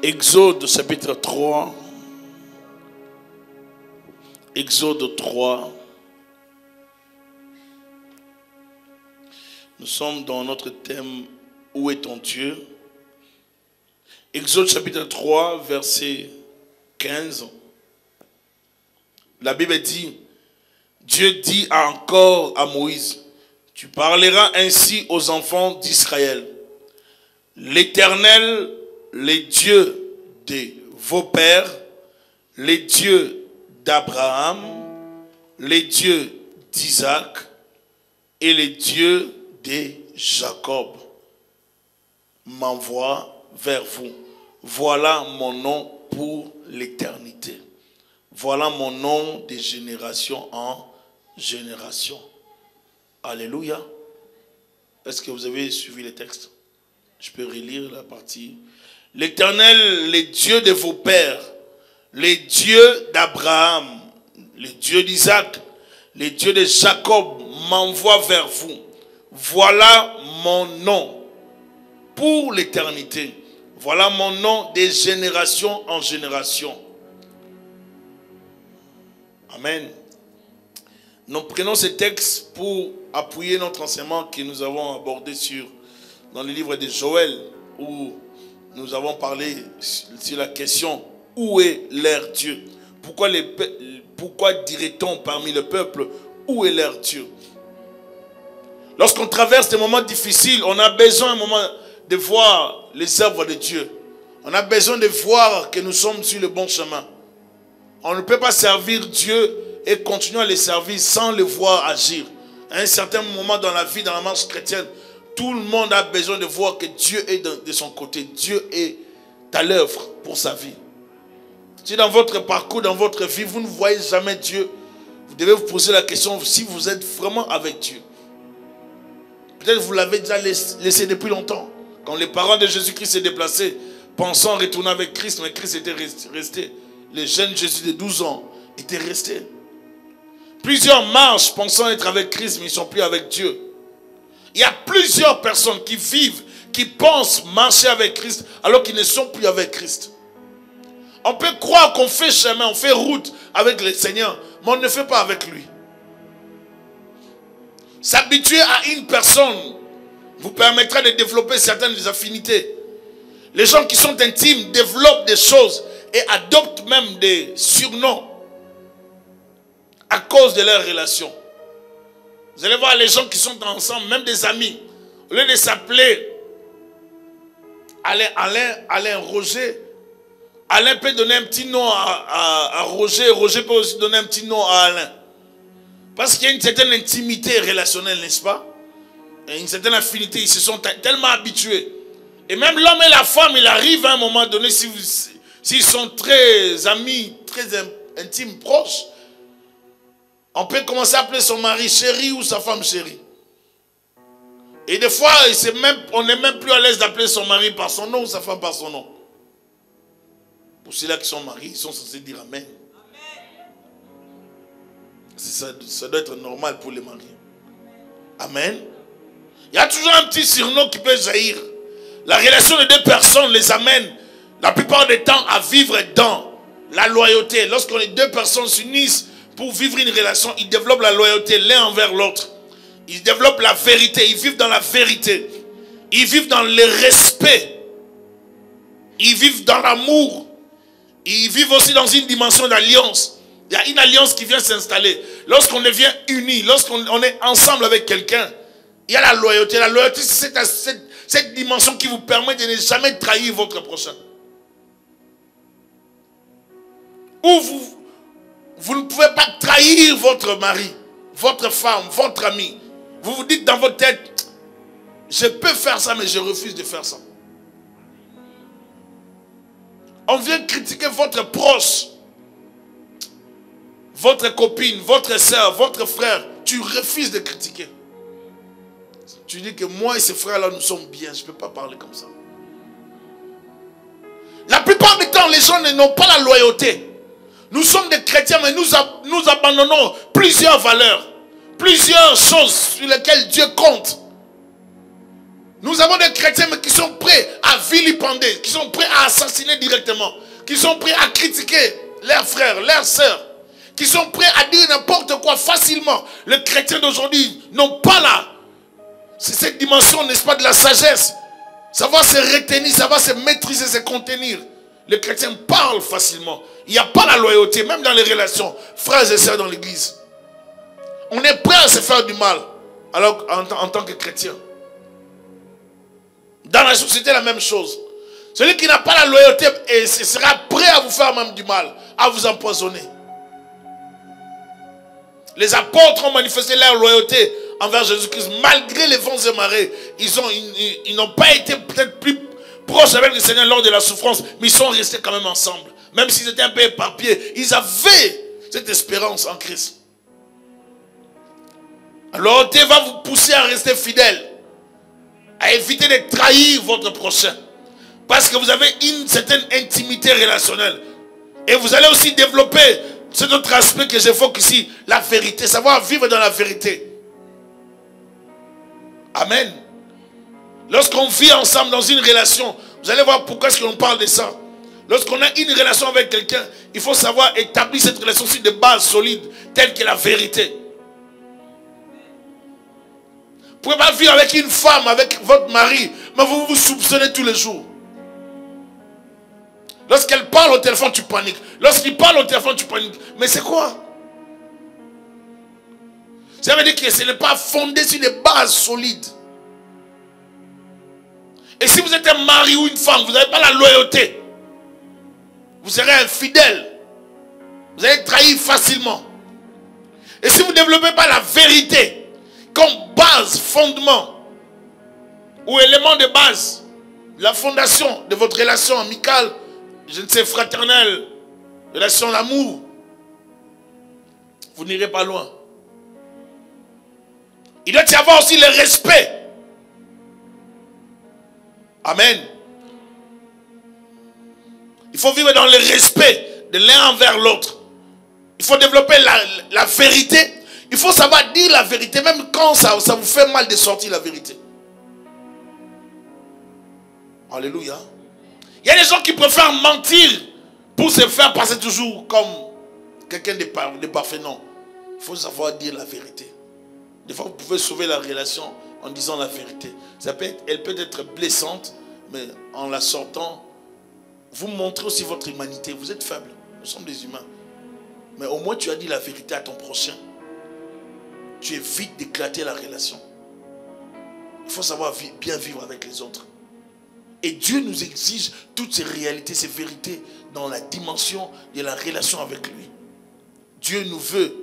Exode chapitre 3. Exode 3. Nous sommes dans notre thème « Où est ton Dieu ?» Exode chapitre 3, verset 15. La Bible dit, Dieu dit encore à Moïse, « Tu parleras ainsi aux enfants d'Israël. L'Éternel, les dieux de vos pères, les dieux d'Abraham, les dieux d'Isaac et les dieux de Jacob m'envoient vers vous. Voilà mon nom pour l'éternité. Voilà mon nom de génération en génération. » Alléluia. Est-ce que vous avez suivi les textes? Je peux relire la partie. L'Éternel, les dieux de vos pères, les dieux d'Abraham, les dieux d'Isaac, les dieux de Jacob m'envoient vers vous. Voilà mon nom pour l'éternité. Voilà mon nom de génération en génération. Amen. Nous prenons ces textes pour appuyer notre enseignement que nous avons abordé dans le livre de Joël, où nous avons parlé sur la question « Où est leur Dieu ?» Pourquoi dirait-on parmi le peuple « Où est leur Dieu ?» Lorsqu'on traverse des moments difficiles, on a besoin un moment de voir les œuvres de Dieu. On a besoin de voir que nous sommes sur le bon chemin. On ne peut pas servir Dieu et continuer à le servir sans le voir agir. À un certain moment dans la vie, dans la marche chrétienne, tout le monde a besoin de voir que Dieu est de son côté. Dieu est à l'œuvre pour sa vie. Si dans votre parcours, dans votre vie, vous ne voyez jamais Dieu, vous devez vous poser la question si vous êtes vraiment avec Dieu. Peut-être que vous l'avez déjà laissé depuis longtemps. Quand les parents de Jésus-Christ s'est déplacés, pensant retourner avec Christ, mais Christ était resté. Les jeunes Jésus de 12 ans étaient restés. Plusieurs marchent pensant être avec Christ, mais ils ne sont plus avec Dieu. Il y a plusieurs personnes qui vivent, qui pensent marcher avec Christ, alors qu'ils ne sont plus avec Christ. On peut croire qu'on fait chemin, on fait route avec le Seigneur, mais on ne fait pas avec lui. S'habituer à une personne vous permettra de développer certaines affinités. Les gens qui sont intimes développent des choses et adoptent même des surnoms à cause de leur relation. Vous allez voir les gens qui sont ensemble, même des amis, au lieu de s'appeler Alain, Roger, Alain peut donner un petit nom à Roger, Roger peut aussi donner un petit nom à Alain. Parce qu'il y a une certaine intimité relationnelle, n'est-ce pas? Et une certaine affinité, ils se sont tellement habitués. Et même l'homme et la femme, il arrive à un moment donné, s'ils sont très amis, très intimes, proches, on peut commencer à appeler son mari chéri ou sa femme chérie. Et des fois, on n'est même plus à l'aise d'appeler son mari par son nom ou sa femme par son nom. Pour ceux-là qui sont mariés, ils sont censés dire Amen. Ça doit être normal pour les mariés. Amen. Il y a toujours un petit surnom qui peut jaillir. La relation de deux personnes les amène la plupart du temps à vivre dans la loyauté. Lorsque les deux personnes s'unissent pour vivre une relation, ils développent la loyauté l'un envers l'autre. Ils développent la vérité. Ils vivent dans la vérité. Ils vivent dans le respect. Ils vivent dans l'amour. Ils vivent aussi dans une dimension d'alliance. Il y a une alliance qui vient s'installer. Lorsqu'on devient unis, lorsqu'on est ensemble avec quelqu'un, il y a la loyauté. La loyauté, c'est cette dimension qui vous permet de ne jamais trahir votre prochain. Ou vous ne pouvez pas trahir votre mari, votre femme, votre ami. Vous vous dites dans votre tête, je peux faire ça, mais je refuse de faire ça. On vient critiquer votre proche, votre copine, votre soeur, votre frère. Tu refuses de critiquer. Tu dis que moi et ces frères-là, nous sommes bien. Je ne peux pas parler comme ça. La plupart du temps, les gens n'ont pas la loyauté. Nous sommes des chrétiens, mais nous abandonnons plusieurs valeurs, plusieurs choses sur lesquelles Dieu compte. Nous avons des chrétiens mais qui sont prêts à vilipender, qui sont prêts à assassiner directement, qui sont prêts à critiquer leurs frères, leurs sœurs, qui sont prêts à dire n'importe quoi facilement. Les chrétiens d'aujourd'hui n'ont pas là. C'est cette dimension, n'est-ce pas, de la sagesse. Savoir se retenir, savoir se maîtriser, se contenir. Les chrétiens parlent facilement. Il n'y a pas la loyauté, même dans les relations, frères et sœurs dans l'église. On est prêt à se faire du mal, alors en tant que chrétien. Dans la société, la même chose. Celui qui n'a pas la loyauté sera prêt à vous faire même du mal, à vous empoisonner. Les apôtres ont manifesté leur loyauté envers Jésus-Christ. Malgré les vents et marées, ils n'ont pas été peut-être plus proches avec le Seigneur lors de la souffrance, mais ils sont restés quand même ensemble. Même s'ils étaient un peu éparpillés, ils avaient cette espérance en Christ. La loyauté va vous pousser à rester fidèle, à éviter de trahir votre prochain. Parce que vous avez une certaine intimité relationnelle. Et vous allez aussi développer cet autre aspect que j'évoque ici, la vérité, savoir vivre dans la vérité. Amen. Lorsqu'on vit ensemble dans une relation, vous allez voir pourquoi est-ce qu'on parle de ça. Lorsqu'on a une relation avec quelqu'un, il faut savoir établir cette relation sur des bases solides, telles que la vérité. Vous ne pouvez pas vivre avec une femme, avec votre mari, mais vous vous soupçonnez tous les jours. Lorsqu'elle parle au téléphone, tu paniques. Lorsqu'il parle au téléphone, tu paniques. Mais c'est quoi? Ça veut dire que ce n'est pas fondé sur des bases solides. Et si vous êtes un mari ou une femme, vous n'avez pas la loyauté, vous serez infidèle. Vous allez trahir facilement. Et si vous ne développez pas la vérité comme base, fondement ou élément de base, la fondation de votre relation amicale, je ne sais, fraternelle, relation d'amour, vous n'irez pas loin. Il doit y avoir aussi le respect. Amen. Il faut vivre dans le respect de l'un envers l'autre. Il faut développer la vérité. Il faut savoir dire la vérité, même quand ça vous fait mal de sortir la vérité. Alléluia. Il y a des gens qui préfèrent mentir pour se faire passer toujours comme quelqu'un de parfait. Non. Il faut savoir dire la vérité. Des fois, vous pouvez sauver la relation en disant la vérité. Elle peut être blessante, mais en la sortant, vous montrez aussi votre humanité. Vous êtes faible. Nous sommes des humains. Mais au moins, tu as dit la vérité à ton prochain. Tu évites d'éclater la relation. Il faut savoir bien vivre avec les autres. Et Dieu nous exige toutes ces réalités, ces vérités dans la dimension de la relation avec lui. Dieu nous veut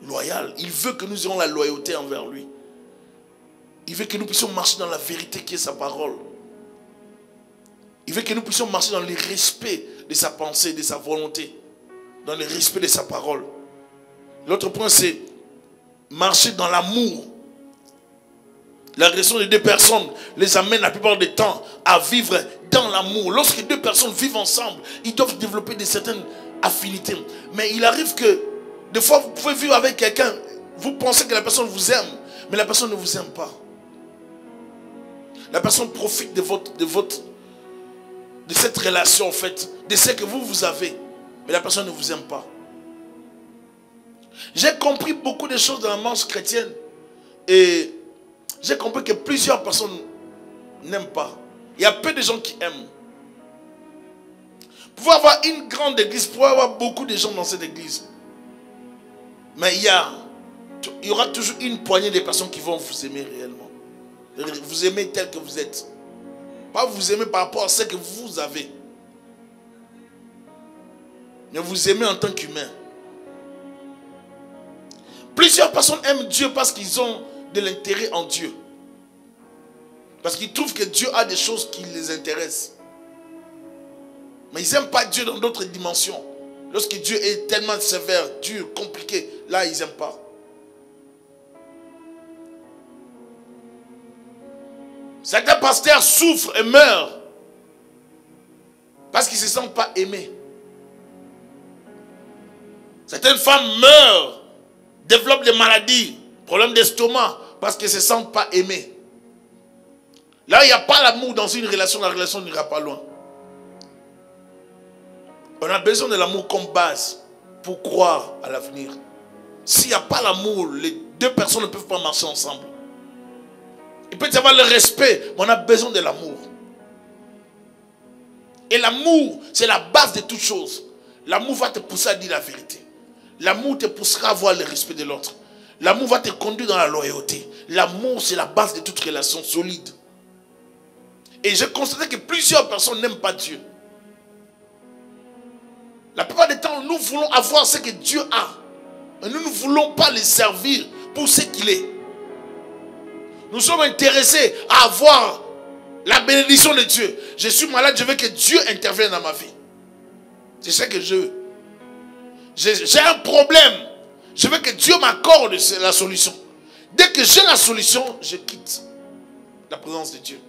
loyal. Il veut que nous ayons la loyauté envers lui. Il veut que nous puissions marcher dans la vérité qui est sa parole. Il veut que nous puissions marcher dans le respect de sa pensée, de sa volonté. Dans le respect de sa parole. L'autre point, c'est marcher dans l'amour. La relation de deux personnes les amène la plupart du temps à vivre dans l'amour. Lorsque deux personnes vivent ensemble, ils doivent développer de certaines affinités. Mais il arrive que des fois vous pouvez vivre avec quelqu'un, vous pensez que la personne vous aime, mais la personne ne vous aime pas. La personne profite de cette relation en fait, de ce que vous avez, mais la personne ne vous aime pas. J'ai compris beaucoup de choses dans la marche chrétienne et j'ai compris que plusieurs personnes n'aiment pas. Il y a peu de gens qui aiment. Vous pouvez avoir une grande église, vous pouvez avoir beaucoup de gens dans cette église. Mais il y aura toujours une poignée de personnes qui vont vous aimer réellement. Vous aimer tel que vous êtes. Pas vous aimer par rapport à ce que vous avez. Mais vous aimer en tant qu'humain. Plusieurs personnes aiment Dieu parce qu'ils ont de l'intérêt en Dieu. Parce qu'ils trouvent que Dieu a des choses qui les intéressent. Mais ils n'aiment pas Dieu dans d'autres dimensions. Lorsque Dieu est tellement sévère, dur, compliqué, là ils n'aiment pas. Certains pasteurs souffrent et meurent parce qu'ils ne se sentent pas aimés. Certaines femmes meurent, développent des maladies, problèmes d'estomac, parce qu'elles ne se sentent pas aimées. Là, il n'y a pas l'amour dans une relation, la relation n'ira pas loin. On a besoin de l'amour comme base pour croire à l'avenir. S'il n'y a pas l'amour, les deux personnes ne peuvent pas marcher ensemble. Il peut y avoir le respect, mais on a besoin de l'amour. Et l'amour, c'est la base de toute chose. L'amour va te pousser à dire la vérité. L'amour te poussera à voir le respect de l'autre. L'amour va te conduire dans la loyauté. L'amour, c'est la base de toute relation solide. Et j'ai constaté que plusieurs personnes n'aiment pas Dieu. La plupart du temps, nous voulons avoir ce que Dieu a. Et nous ne voulons pas le servir pour ce qu'il est. Nous sommes intéressés à avoir la bénédiction de Dieu. Je suis malade, je veux que Dieu intervienne dans ma vie. C'est ce que je veux. J'ai un problème. Je veux que Dieu m'accorde la solution. Dès que j'ai la solution, je quitte la présence de Dieu.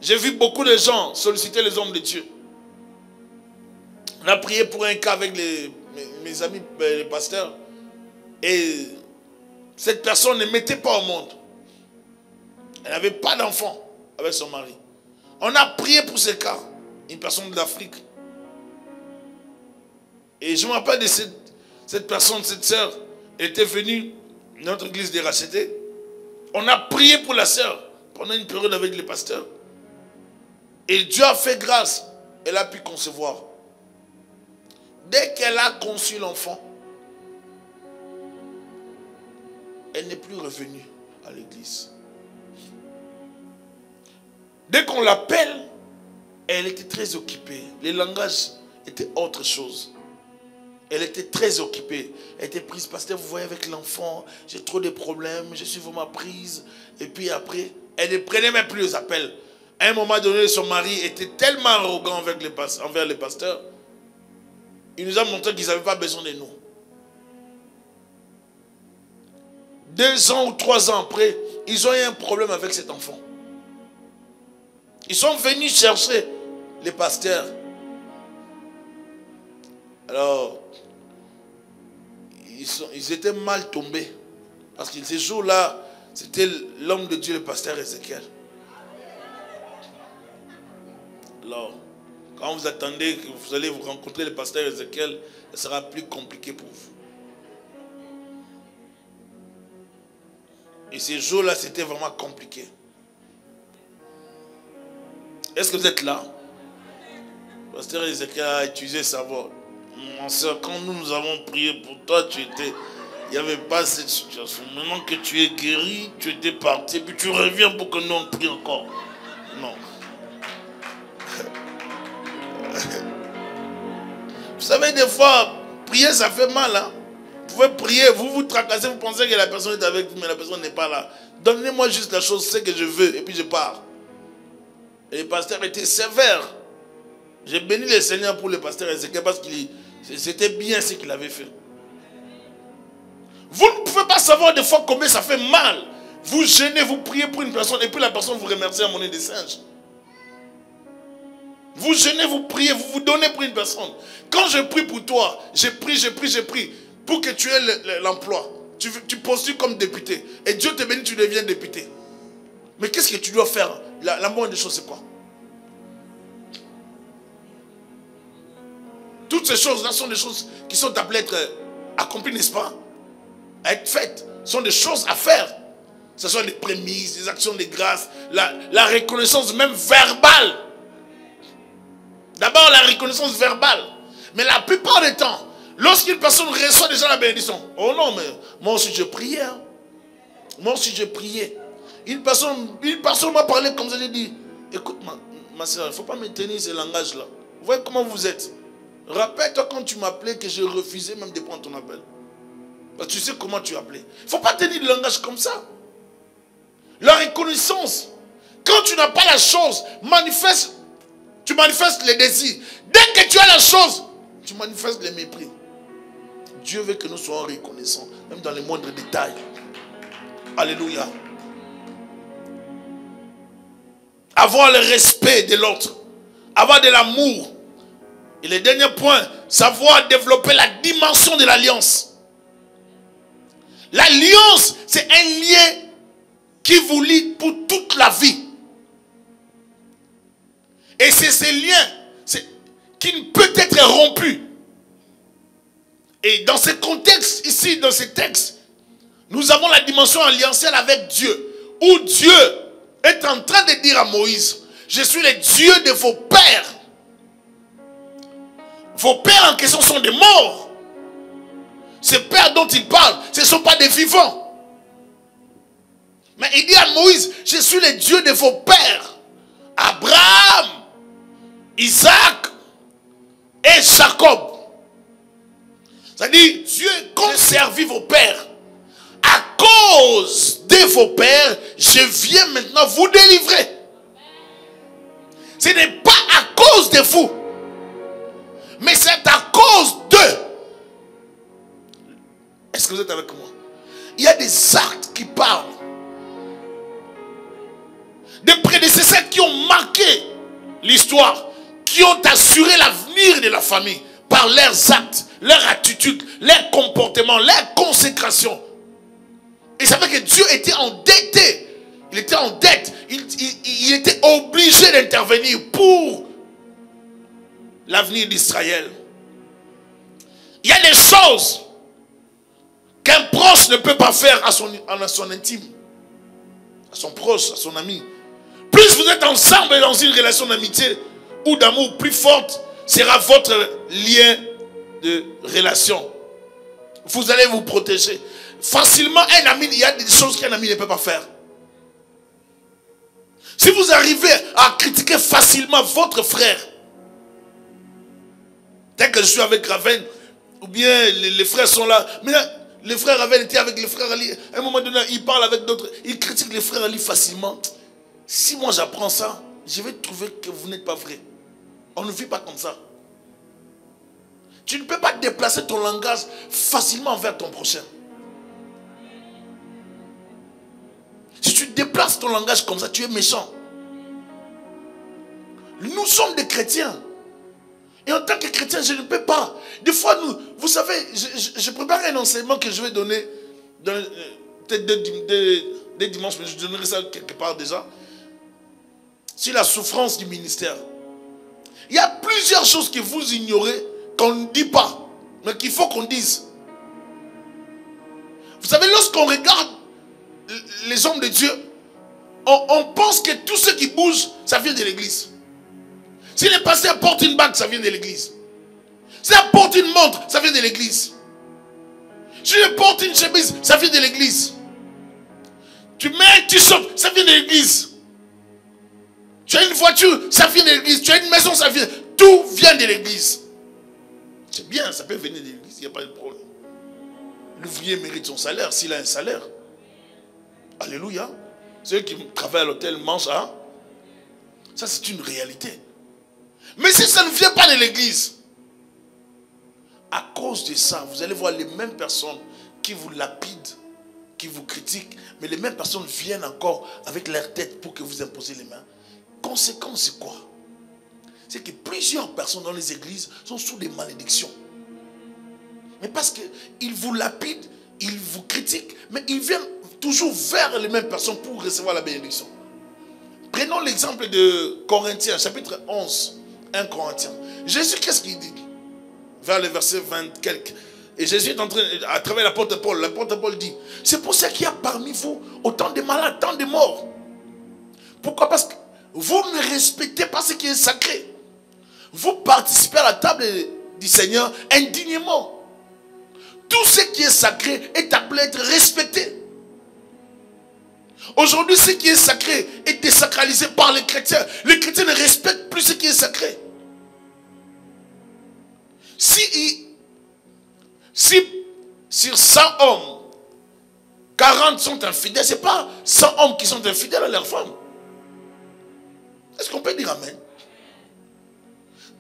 J'ai vu beaucoup de gens solliciter les hommes de Dieu. On a prié pour un cas avec mes amis, les pasteurs. Et cette personne ne mettait pas au monde. Elle n'avait pas d'enfant avec son mari. On a prié pour ce cas. Une personne d'Afrique. Et je me rappelle de cette personne, cette sœur. Elle était venue dans notre église des rachetés. On a prié pour la sœur pendant une période avec les pasteurs. Et Dieu a fait grâce. Elle a pu concevoir. Dès qu'elle a conçu l'enfant, elle n'est plus revenue à l'église. Dès qu'on l'appelle, elle était très occupée. Les langages étaient autre chose. Elle était très occupée. Elle était prise. Pasteur, vous voyez avec l'enfant, j'ai trop de problèmes, je suis vraiment prise. Et puis après, elle ne prenait même plus les appels. À un moment donné, son mari était tellement arrogant envers les pasteurs. Il nous a montré qu'ils n'avaient pas besoin de nous. 2 ans ou 3 ans après, ils ont eu un problème avec cet enfant. Ils sont venus chercher les pasteurs. Alors, ils étaient mal tombés. Parce que ces jours-là, c'était l'homme de Dieu, le pasteur Ézéchiel. Alors, quand vous attendez que vous allez vous rencontrer le pasteur Ézéchiel, ça sera plus compliqué pour vous. Et ces jours-là, c'était vraiment compliqué. Est-ce que vous êtes là? Le pasteur Ézéchiel a utilisé sa voix. Mon soeur, quand nous avons prié pour toi, il n'y avait pas cette situation. Maintenant que tu es guéri, tu étais parti, puis tu reviens pour que nous on prie encore. Non. Vous savez, des fois, prier, ça fait mal. Hein? Vous pouvez prier, vous vous tracassez, vous pensez que la personne est avec vous, mais la personne n'est pas là. Donnez-moi juste la chose, c'est que je veux, et puis je pars. Et le pasteur était sévère. J'ai béni le Seigneur pour le pasteur Ézéchiel parce que c'était bien ce qu'il avait fait. Vous ne pouvez pas savoir des fois combien ça fait mal. Vous gênez, vous priez pour une personne, et puis la personne vous remercie à monnaie des singes. Vous gênez, vous priez, vous vous donnez pour une personne. Quand je prie pour toi, je prie pour que tu aies l'emploi. Tu postules comme député. Et Dieu te bénit, tu deviens député. Mais qu'est-ce que tu dois faire? La moindre des choses, c'est quoi? Toutes ces choses-là sont des choses qui sont appelées à être accomplies, n'est-ce pas? À être faites. Ce sont des choses à faire. Ce sont des prémices, des actions de grâce, la reconnaissance même verbale. D'abord la reconnaissance verbale. Mais la plupart du temps, lorsqu'une personne reçoit déjà la bénédiction, oh non, mais moi aussi je priais. Hein. Moi aussi je priais. Une personne m'a parlé comme ça, j'ai dit, écoute ma soeur, il ne faut pas me tenir ce langage-là. Vous voyez comment vous êtes. Rappelle-toi quand tu m'appelais que je refusais même de prendre ton appel. Parce que tu sais comment tu appelais. Il ne faut pas tenir le langage comme ça. La reconnaissance, quand tu n'as pas la chose, tu manifestes les désirs. Dès que tu as la chose, tu manifestes les mépris. Dieu veut que nous soyons reconnaissants, même dans les moindres détails. Alléluia. Avoir le respect de l'autre. Avoir de l'amour. Et le dernier point, savoir développer la dimension de l'alliance. L'alliance, c'est un lien qui vous lie pour toute la vie. Et c'est ces liens qui ne peut être rompu. Et dans ce contexte, ici, dans ces textes, nous avons la dimension alliantielle avec Dieu, où Dieu est en train de dire à Moïse, je suis le Dieu de vos pères. Vos pères en question sont des morts. Ces pères dont il parle, ce ne sont pas des vivants. Mais il dit à Moïse, je suis le Dieu de vos pères. Abraham, Isaac et Jacob. C'est-à-dire, Dieu compte servir vos pères. À cause de vos pères, je viens maintenant vous délivrer. Ce n'est pas à cause de vous, mais c'est à cause d'eux. Est-ce que vous êtes avec moi? Il y a des actes qui parlent. Des prédécesseurs qui ont marqué l'histoire, qui ont assuré l'avenir de la famille par leurs actes, leur attitude, leur comportement, leur consécration. Et ça fait que Dieu était endetté. Il était en dette. Il était obligé d'intervenir pour l'avenir d'Israël. Il y a des choses qu'un proche ne peut pas faire à son intime, à son proche, à son ami. Plus vous êtes ensemble dans une relation d'amitié ou d'amour, plus forte sera votre lien de relation. Vous allez vous protéger. Facilement, un ami, il y a des choses qu'un ami ne peut pas faire. Si vous arrivez à critiquer facilement votre frère, dès que je suis avec Raven, ou bien les frères sont là, mais là, les frères Raven étaient avec les frères Ali, à un moment donné, ils parlent avec d'autres, ils critiquent les frères Ali facilement. Si moi j'apprends ça, je vais trouver que vous n'êtes pas vrai. On ne vit pas comme ça. Tu ne peux pas déplacer ton langage facilement vers ton prochain. Si tu déplaces ton langage comme ça, tu es méchant. Nous sommes des chrétiens. Et en tant que chrétien, je ne peux pas. Des fois, vous savez, je prépare un enseignement que je vais donner peut-être dès dimanche, mais je donnerai ça quelque part déjà. Sur la souffrance du ministère. Il y a plusieurs choses que vous ignorez, qu'on ne dit pas, mais qu'il faut qu'on dise. Vous savez, lorsqu'on regarde les hommes de Dieu, on pense que tout ce qui bouge, ça vient de l'église. Si le pasteur porte une bague, ça vient de l'église. Si il porte une montre, ça vient de l'église. Si il porte une chemise, ça vient de l'église. Tu mets un t-shirt, ça vient de l'église. Tu as une voiture, ça vient de l'église. Tu as une maison, ça vient. Tout vient de l'église. C'est bien, ça peut venir de l'église, il n'y a pas de problème. L'ouvrier mérite son salaire s'il a un salaire. Alléluia. Ceux qui travaillent à l'hôtel mangent, hein? Ça, c'est une réalité. Mais si ça ne vient pas de l'église, à cause de ça, vous allez voir les mêmes personnes qui vous lapident, qui vous critiquent, mais les mêmes personnes viennent encore avec leur tête pour que vous imposiez les mains. Conséquence, c'est quoi? C'est que plusieurs personnes dans les églises sont sous des malédictions. Mais parce qu'ils vous lapident, ils vous critiquent, mais ils viennent toujours vers les mêmes personnes pour recevoir la bénédiction. Prenons l'exemple de Corinthiens, chapitre 11, 1 Corinthiens. Jésus, qu'est-ce qu'il dit? Vers le verset 20 quelques. Et Jésus est en train, à travers l'apôtre Paul, l'apôtre Paul dit, c'est pour ça qu'il y a parmi vous autant de malades, tant de morts. Pourquoi? Parce que vous ne respectez pas ce qui est sacré. Vous participez à la table du Seigneur indignement. Tout ce qui est sacré est appelé à être respecté. Aujourd'hui, ce qui est sacré est désacralisé par les chrétiens. Les chrétiens ne respectent plus ce qui est sacré. Si sur 100 hommes, 40 sont infidèles, ce n'est pas 100 hommes qui sont infidèles à leurs femmes. Est-ce qu'on peut dire amen?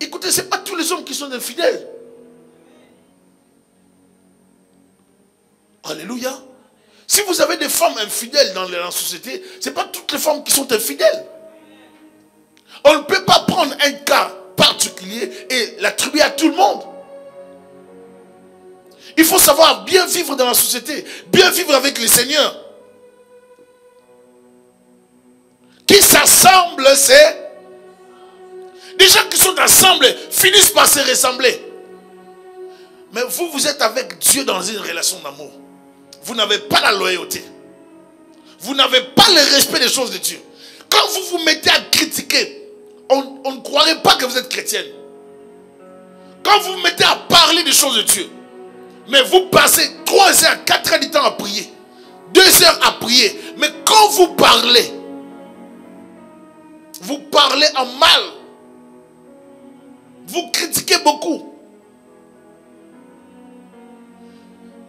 Écoutez, ce n'est pas tous les hommes qui sont infidèles. Alléluia. Si vous avez des femmes infidèles dans la société, ce n'est pas toutes les femmes qui sont infidèles. On ne peut pas prendre un cas particulier et l'attribuer à tout le monde. Il faut savoir bien vivre dans la société, bien vivre avec le Seigneur. s'assemblent, c'est... Les gens qui sont ensemble finissent par se ressembler. Mais vous, vous êtes avec Dieu dans une relation d'amour. Vous n'avez pas la loyauté. Vous n'avez pas le respect des choses de Dieu. Quand vous vous mettez à critiquer, on ne croirait pas que vous êtes chrétienne. Quand vous vous mettez à parler des choses de Dieu, mais vous passez 3 heures, 4 heures du temps à prier, 2 heures à prier, mais quand vous parlez en mal, vous critiquez beaucoup.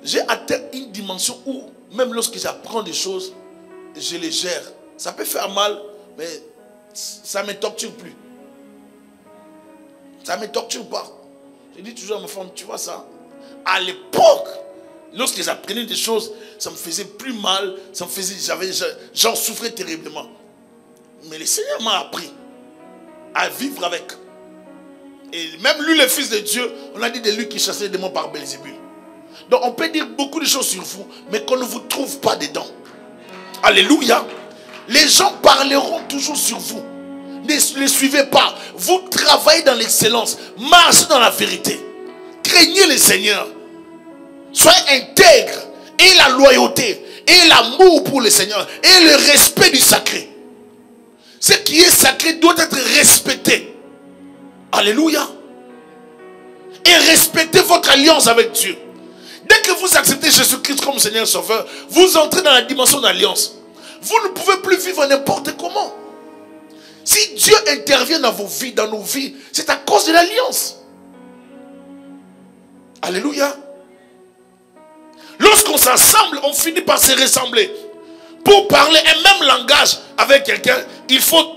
J'ai atteint une dimension où, même lorsque j'apprends des choses, je les gère. Ça peut faire mal, mais ça ne me torture plus. Ça ne me torture pas. Je dis toujours à ma femme, tu vois ça, à l'époque, lorsque j'apprenais des choses, ça me faisait plus mal, j'en souffrais terriblement. Mais le Seigneur m'a appris à vivre avec. Et même lui, le Fils de Dieu, on a dit de lui qui chassait les démons par Belzébul. Donc on peut dire beaucoup de choses sur vous, mais qu'on ne vous trouve pas dedans. Alléluia. Les gens parleront toujours sur vous. Ne les suivez pas. Vous travaillez dans l'excellence. Marchez dans la vérité. Craignez le Seigneur. Soyez intègres. Et la loyauté. Et l'amour pour le Seigneur. Et le respect du sacré. Ce qui est sacré doit être respecté. Alléluia. Et respectez votre alliance avec Dieu. Dès que vous acceptez Jésus-Christ comme Seigneur Sauveur, vous entrez dans la dimension d'alliance. Vous ne pouvez plus vivre n'importe comment. Si Dieu intervient dans vos vies, dans nos vies, c'est à cause de l'alliance. Alléluia. Lorsqu'on s'assemble, on finit par se ressembler. Pour parler un même langage avec quelqu'un, il faut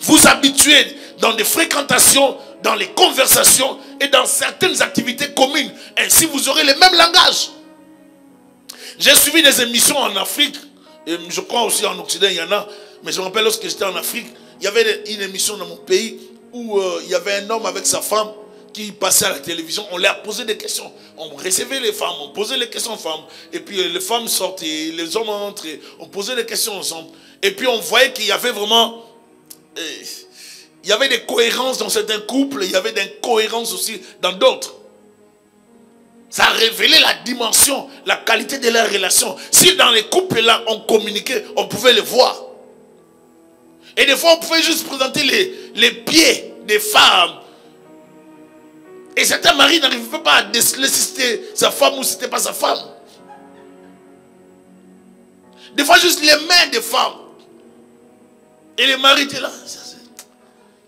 vous habituer dans des fréquentations, dans les conversations et dans certaines activités communes. Ainsi, vous aurez le même langage. J'ai suivi des émissions en Afrique, et je crois aussi en Occident, il y en a. Mais je me rappelle lorsque j'étais en Afrique, il y avait une émission dans mon pays où il y avait un homme avec sa femme qui passait à la télévision. On leur posait des questions. On recevait les femmes, on posait les questions aux femmes. Et puis les femmes sortaient, les hommes entraient. On posait des questions ensemble. Et puis on voyait qu'il y avait vraiment... il y avait des cohérences dans certains couples. Il y avait des incohérences aussi dans d'autres. Ça révélait la dimension, la qualité de leur relation. Si dans les couples là, on communiquait, on pouvait les voir. Et des fois, on pouvait juste présenter les pieds des femmes. Et certains maris n'arrivaient pas à déceler si c'était sa femme ou si ce n'était pas sa femme. Des fois, juste les mains des femmes. Et les maris étaient là.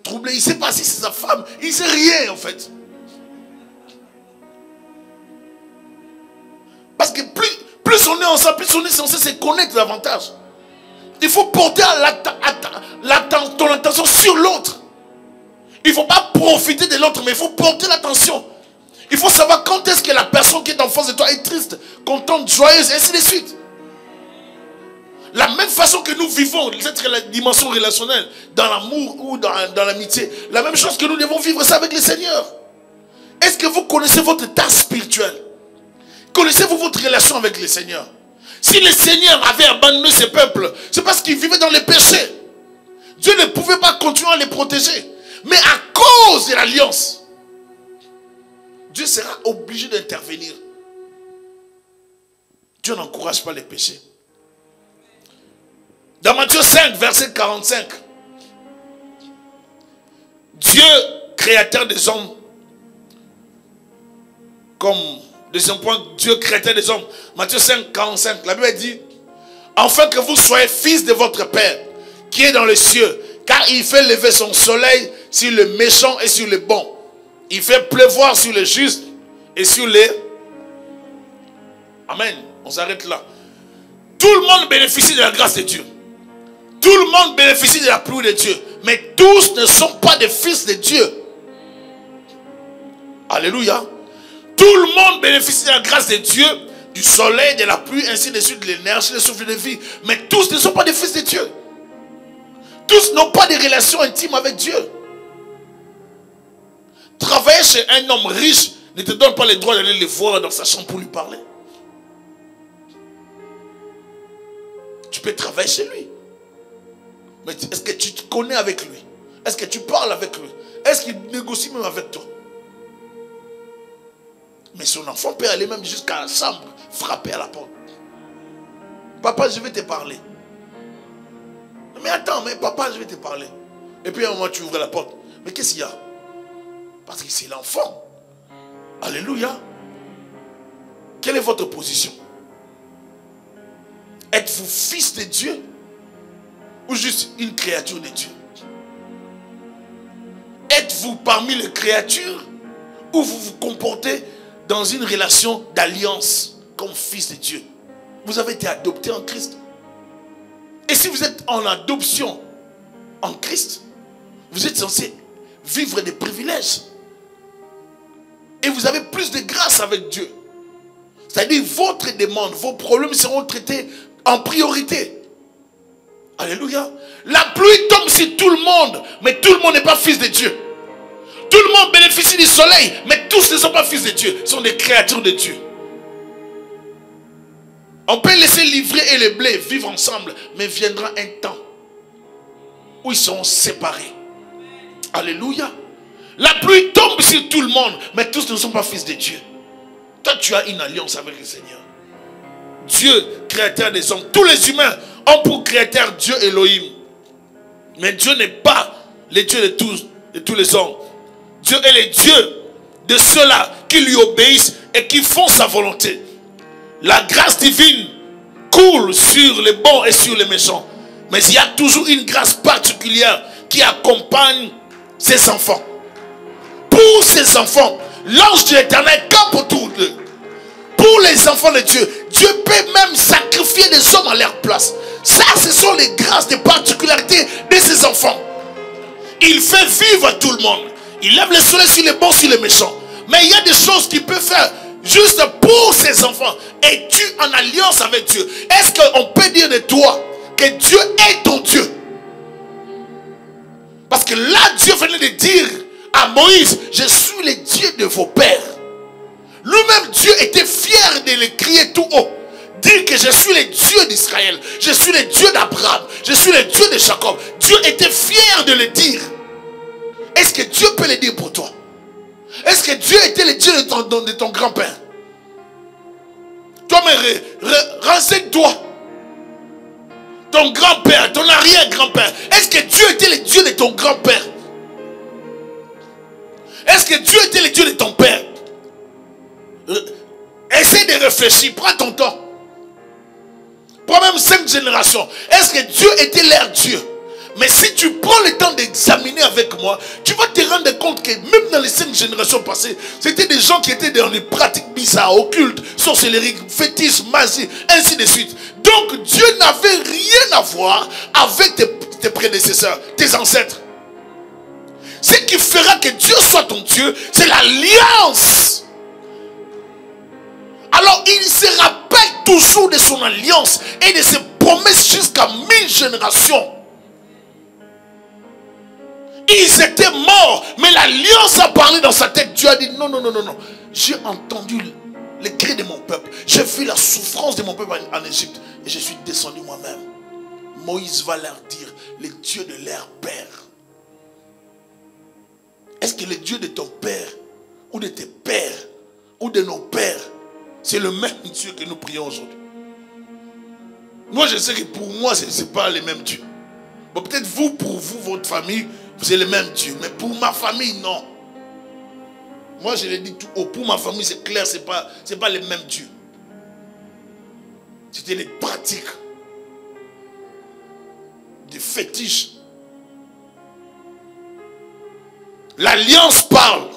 Troublé. Il ne sait pas si c'est sa femme. Il ne sait rien en fait. Parce que plus on est ensemble, plus on est censé se connaître davantage. Il faut porter ton attention sur l'autre. Il ne faut pas profiter de l'autre, mais il faut porter l'attention. Il faut savoir quand est-ce que la personne qui est en face de toi est triste, contente, joyeuse, et ainsi de suite. La même façon que nous vivons cette dimension relationnelle dans l'amour ou dans l'amitié, la même chose que nous devons vivre ça avec le Seigneur. Est-ce que vous connaissez votre état spirituel? Connaissez-vous votre relation avec le Seigneur? Si le Seigneur avait abandonné ses peuples, c'est parce qu'ils vivaient dans les péchés. Dieu ne pouvait pas continuer à les protéger. Mais à cause de l'alliance, Dieu sera obligé d'intervenir. Dieu n'encourage pas les péchés. Dans Matthieu 5, verset 45, Dieu, créateur des hommes, comme deuxième point, Dieu créateur des hommes, Matthieu 5, 45, la Bible dit, afin que vous soyez fils de votre Père, qui est dans les cieux, car il fait lever son soleil sur les méchants et sur les bons. Il fait pleuvoir sur les justes et sur les... Amen. On s'arrête là. Tout le monde bénéficie de la grâce de Dieu. Tout le monde bénéficie de la pluie de Dieu. Mais tous ne sont pas des fils de Dieu. Alléluia. Tout le monde bénéficie de la grâce de Dieu, du soleil, de la pluie, ainsi de suite, de l'énergie, des souffles de vie. Mais tous ne sont pas des fils de Dieu. Tous n'ont pas de relations intimes avec Dieu. Travailler chez un homme riche ne te donne pas le droit d'aller le voir dans sa chambre pour lui parler. Tu peux travailler chez lui. Mais est-ce que tu te connais avec lui? Est-ce que tu parles avec lui? Est-ce qu'il négocie même avec toi? Mais son enfant peut aller même jusqu'à la chambre, frapper à la porte. Papa, je vais te parler. Mais attends, mais papa, je vais te parler. Et puis à un moment, tu ouvres la porte. Mais qu'est-ce qu'il y a? Parce que c'est l'enfant. Alléluia. Quelle est votre position? Êtes-vous fils de Dieu ou juste une créature de Dieu? Êtes-vous parmi les créatures ou vous vous comportez dans une relation d'alliance comme fils de Dieu? Vous avez été adopté en Christ. Et si vous êtes en adoption en Christ, vous êtes censé vivre des privilèges. Et vous avez plus de grâce avec Dieu. C'est-à-dire votre demande, vos problèmes seront traités en priorité. Alléluia. La pluie tombe sur tout le monde, mais tout le monde n'est pas fils de Dieu. Tout le monde bénéficie du soleil, mais tous ne sont pas fils de Dieu. Ils sont des créatures de Dieu. On peut laisser l'ivraie et le blé vivre ensemble, mais viendra un temps où ils seront séparés. Alléluia. La pluie tombe sur tout le monde, mais tous ne sont pas fils de Dieu. Toi, tu as une alliance avec le Seigneur. Dieu, créateur des hommes. Tous les humains ont pour créateur Dieu Elohim. Mais Dieu n'est pas le Dieu de tous les hommes. Dieu est le Dieu de ceux-là qui lui obéissent et qui font sa volonté. La grâce divine coule sur les bons et sur les méchants. Mais il y a toujours une grâce particulière qui accompagne ses enfants. Pour ces enfants, l'ange de l'Éternel campe autour d'eux. Pour les enfants de Dieu, Dieu peut même sacrifier des hommes à leur place. Ça, ce sont les grâces, les particularités de ses enfants. Il fait vivre tout le monde. Il lève le soleil sur les bons, sur les méchants. Mais il y a des choses qu'il peut faire juste pour ses enfants. Et tu en alliance avec Dieu. Est-ce qu'on peut dire de toi que Dieu est ton Dieu? Parce que là, Dieu venait de dire à Moïse, je suis le Dieu de vos pères. Lui-même, Dieu était fier de le crier tout haut. Dire que je suis le Dieu d'Israël. Je suis le Dieu d'Abraham. Je suis le Dieu de Jacob. Dieu était fier de le dire. Est-ce que Dieu peut le dire pour toi? Est-ce que Dieu était le Dieu de ton grand-père? Toi, mais renseigne-toi. Ton grand-père, ton arrière-grand-père. Est-ce que Dieu était le Dieu de ton grand-père? Est-ce que Dieu était le Dieu de ton père? Essaie de réfléchir, prends ton temps. Prends même 5 générations. Est-ce que Dieu était leur Dieu? Mais si tu prends le temps d'examiner avec moi, tu vas te rendre compte que même dans les 5 générations passées, c'était des gens qui étaient dans les pratiques bizarres, occultes, sorcellerie, fétiches, magie, ainsi de suite. Donc Dieu n'avait rien à voir avec tes prédécesseurs, tes ancêtres. Ce qui fera que Dieu soit ton Dieu, c'est l'alliance. Alors il se rappelle toujours de son alliance et de ses promesses jusqu'à 1000 générations. Ils étaient morts, mais l'alliance a parlé dans sa tête. Dieu a dit non, non, non, non, non. J'ai entendu les cris de mon peuple. J'ai vu la souffrance de mon peuple en Égypte. Et je suis descendu moi-même. Moïse va leur dire, le Dieu de leur père. Est-ce que le Dieu de ton père, ou de tes pères, ou de nos pères, c'est le même Dieu que nous prions aujourd'hui? Moi, je sais que pour moi, ce n'est pas le même Dieu. Bon, peut-être vous, pour vous, votre famille, c'est le même Dieu. Mais pour ma famille, non. Moi, je l'ai dit tout haut. Pour ma famille, c'est clair, c'est pas le même Dieu. C'était les pratiques. Des fétiches. L'alliance parle.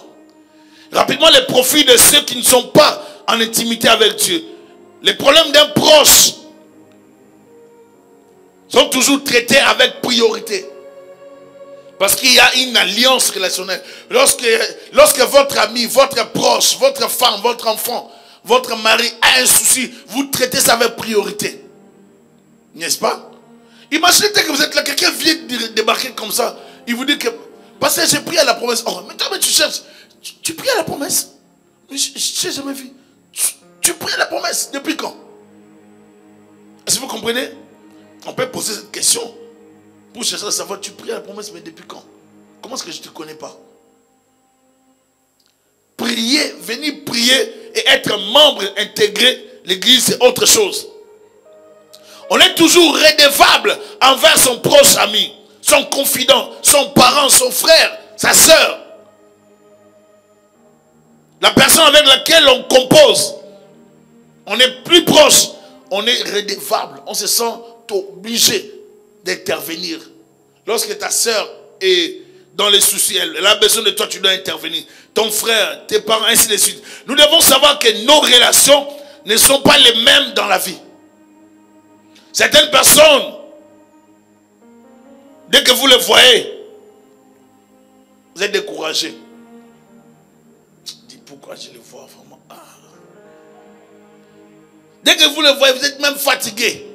Rapidement, les profits de ceux qui ne sont pas en intimité avec Dieu. Les problèmes d'un proche sont toujours traités avec priorité. Parce qu'il y a une alliance relationnelle. Lorsque votre ami, votre proche, votre femme, votre enfant, votre mari a un souci, vous traitez ça avec priorité. N'est-ce pas? Imaginez que vous êtes là, quelqu'un vient de débarquer comme ça. Il vous dit que, parce que j'ai prié à la promesse. Oh, mais toi, mais tu cherches. Tu pries à la promesse? Je n'ai jamais vu. Tu pries à la promesse. Depuis quand? Est-ce que vous comprenez? On peut poser cette question. Pour chercher à savoir, tu pries à la promesse, mais depuis quand? Comment est-ce que je ne te connais pas? Prier, venir prier et être membre intégré, l'église, c'est autre chose. On est toujours redevable envers son proche ami, son confident, son parent, son frère, sa soeur. La personne avec laquelle on compose. On est plus proche. On est redevable. On se sent obligé d'intervenir. Lorsque ta soeur est dans les soucis, elle a besoin de toi, tu dois intervenir. Ton frère, tes parents, ainsi de suite. Nous devons savoir que nos relations ne sont pas les mêmes dans la vie. Certaines personnes, dès que vous les voyez, vous êtes découragé. Dis pourquoi je les vois vraiment. Ah. Dès que vous les voyez, vous êtes même fatigué.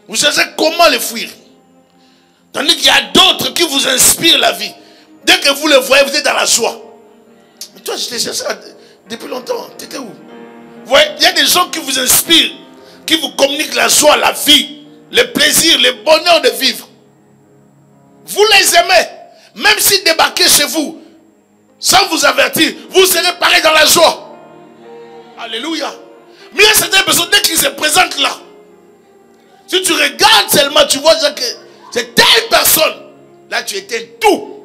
Vous cherchez comment les fuir. Tandis qu'il y a d'autres qui vous inspirent la vie. Dès que vous les voyez, vous êtes dans la joie. Mais toi, je t'ai cherché depuis longtemps. Tu étais où? Vous voyez, il y a des gens qui vous inspirent, qui vous communiquent la joie, la vie, le plaisir, le bonheur de vivre. Vous les aimez. Même s'ils débarquent chez vous, sans vous avertir, vous serez pareil dans la joie. Alléluia. Mais il y a certaines personnes, dès qu'ils se présentent là, si tu regardes seulement, tu vois que c'est telle personne. Là, tu éteins tout.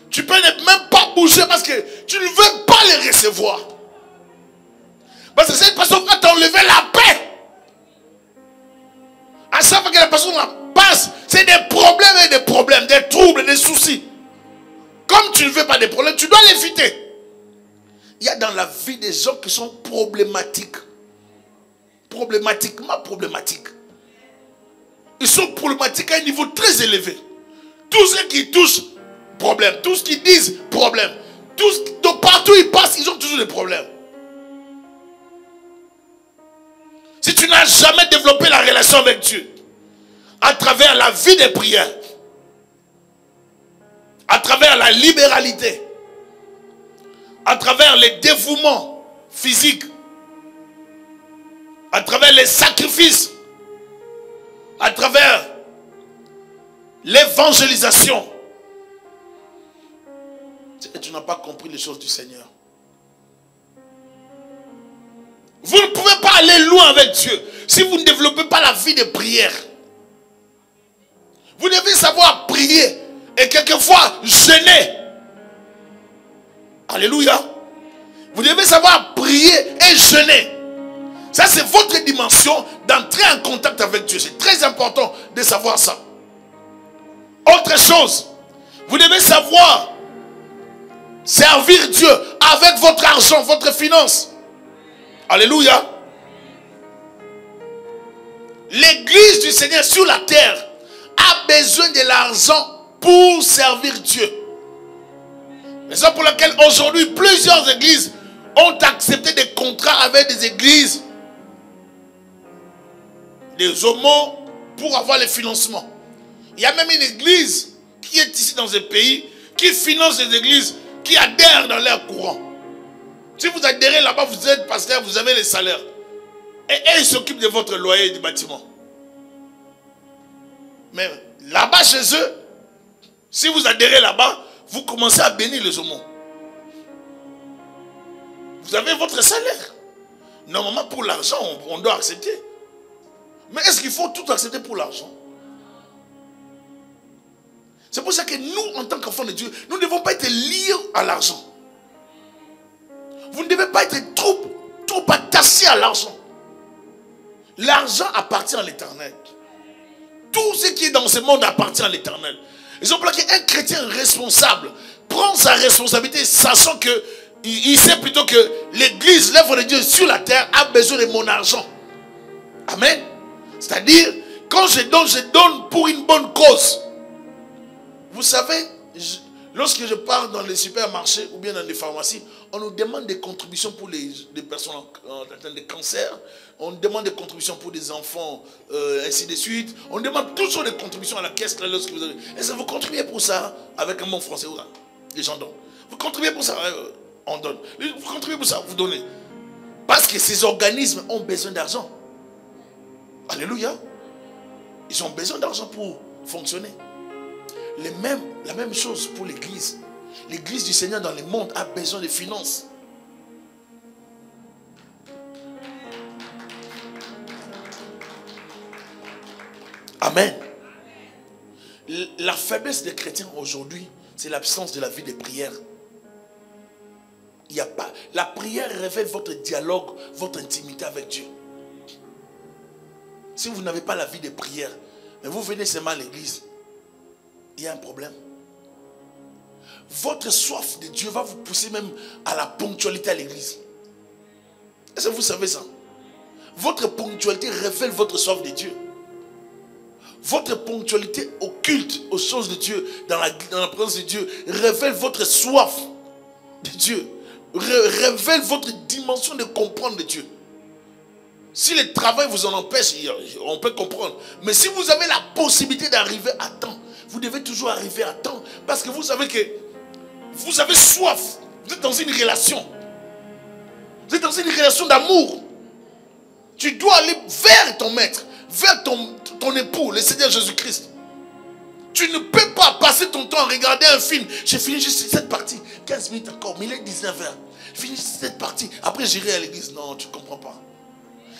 Tu peux même pas bouger parce que tu ne veux pas les recevoir. Parce que cette personne va t'enlever la paix. À chaque fois que la personne passe, c'est des problèmes, des troubles, des soucis. Comme tu ne veux pas des problèmes, tu dois l'éviter. Il y a dans la vie des gens qui sont problématiques. Problématiquement problématiques. Ils sont problématiques à un niveau très élevé. Tous ceux qui touchent, problème. Tous ceux qui disent, problème. Donc partout ils passent, ils ont toujours des problèmes. Si tu n'as jamais développé la relation avec Dieu, à travers la vie des prières, à travers la libéralité, à travers les dévouements physiques, à travers les sacrifices, à travers l'évangélisation, tu n'as pas compris les choses du Seigneur. Vous ne pouvez pas aller loin avec Dieu si vous ne développez pas la vie de prière. Vous devez savoir prier et quelquefois jeûner. Alléluia. Vous devez savoir prier et jeûner. Ça, c'est votre dimension d'entrer en contact avec Dieu. C'est très important de savoir ça. Autre chose, vous devez savoir servir Dieu avec votre argent, votre finance. Alléluia. L'église du Seigneur sur la terre a besoin de l'argent pour servir Dieu. Raison pour laquelle aujourd'hui plusieurs églises ont accepté des contrats avec des églises, des homos, pour avoir les financements. Il y a même une église qui est ici dans un pays qui finance des églises qui adhèrent dans leur courant. Si vous adhérez là-bas, vous êtes pasteur, vous avez les salaires. Et ils s'occupent de votre loyer du bâtiment. Mais là-bas chez eux, si vous adhérez là-bas, vous commencez à bénir les homos. Vous avez votre salaire. Normalement, pour l'argent, on doit accepter. Mais est-ce qu'il faut tout accepter pour l'argent? C'est pour ça que nous, en tant qu'enfants de Dieu, nous ne devons pas être liés à l'argent. Vous ne devez pas être trop attachés à l'argent. L'argent appartient à l'Éternel. Tout ce qui est dans ce monde appartient à l'Éternel. Ils ont plaqué un chrétien responsable. Prend sa responsabilité, sachant que il sait plutôt que l'église, l'œuvre de Dieu sur la terre a besoin de mon argent. Amen. C'est-à-dire, quand je donne pour une bonne cause. Vous savez, lorsque je pars dans les supermarchés ou bien dans les pharmacies, on nous demande des contributions pour les personnes atteintes de cancer. On demande des contributions pour des enfants, ainsi de suite. On demande toujours des contributions à la caisse. Lorsque vous avez... Est-ce que vous contribuez pour ça avec un mot français? Les gens donnent. Vous contribuez pour ça? On donne. Vous contribuez pour ça? Vous donnez. Parce que ces organismes ont besoin d'argent. Alléluia. Ils ont besoin d'argent pour fonctionner. La même chose pour l'église. L'église du Seigneur dans le monde a besoin de finances. Amen. La faiblesse des chrétiens aujourd'hui, c'est l'absence de la vie de prière. Il n'y a pas. La prière révèle votre dialogue, votre intimité avec Dieu. Si vous n'avez pas la vie de prière, mais vous venez seulement à l'église, il y a un problème. Votre soif de Dieu va vous pousser même à la ponctualité à l'église. Est-ce que vous savez ça? Votre ponctualité révèle votre soif de Dieu. Votre ponctualité au culte, aux choses de Dieu, dans la présence de Dieu, révèle votre soif de Dieu. Révèle votre dimension de comprendre de Dieu. Si le travail vous en empêche, on peut comprendre. Mais si vous avez la possibilité d'arriver à temps, vous devez toujours arriver à temps. Parce que vous savez que vous avez soif. Vous êtes dans une relation. Vous êtes dans une relation d'amour. Tu dois aller vers ton maître, vers ton époux, le Seigneur Jésus-Christ. Tu ne peux pas passer ton temps à regarder un film. J'ai fini juste cette partie. 15 minutes encore, mais il est 19h. J'ai fini juste cette partie. Après, j'irai à l'église. Non, tu ne comprends pas.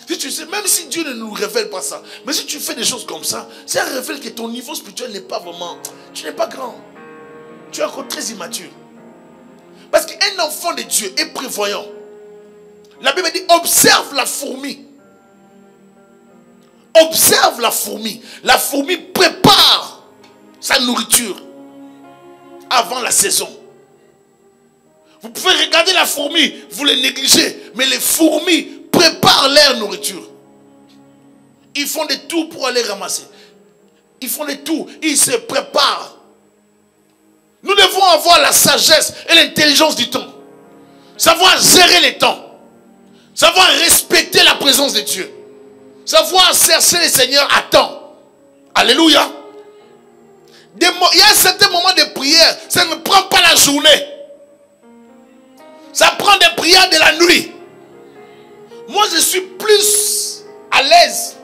Si tu sais, même si Dieu ne nous révèle pas ça, mais si tu fais des choses comme ça, ça révèle que ton niveau spirituel n'est pas vraiment... Tu n'es pas grand. Tu es encore très immature. Parce qu'un enfant de Dieu est prévoyant. La Bible dit, observe la fourmi. Observe la fourmi. La fourmi prépare sa nourriture avant la saison. Vous pouvez regarder la fourmi, vous les négligez, mais les fourmis préparent leur nourriture. Ils font des tours pour aller ramasser. Ils font des tours, ils se préparent. Nous devons avoir la sagesse et l'intelligence du temps. Savoir gérer les temps. Savoir respecter la présence de Dieu. Savoir chercher le Seigneur à temps. Alléluia. Il y a un certain moment de prière, ça ne prend pas la journée. Ça prend des prières de la nuit. Moi, je suis plus à l'aise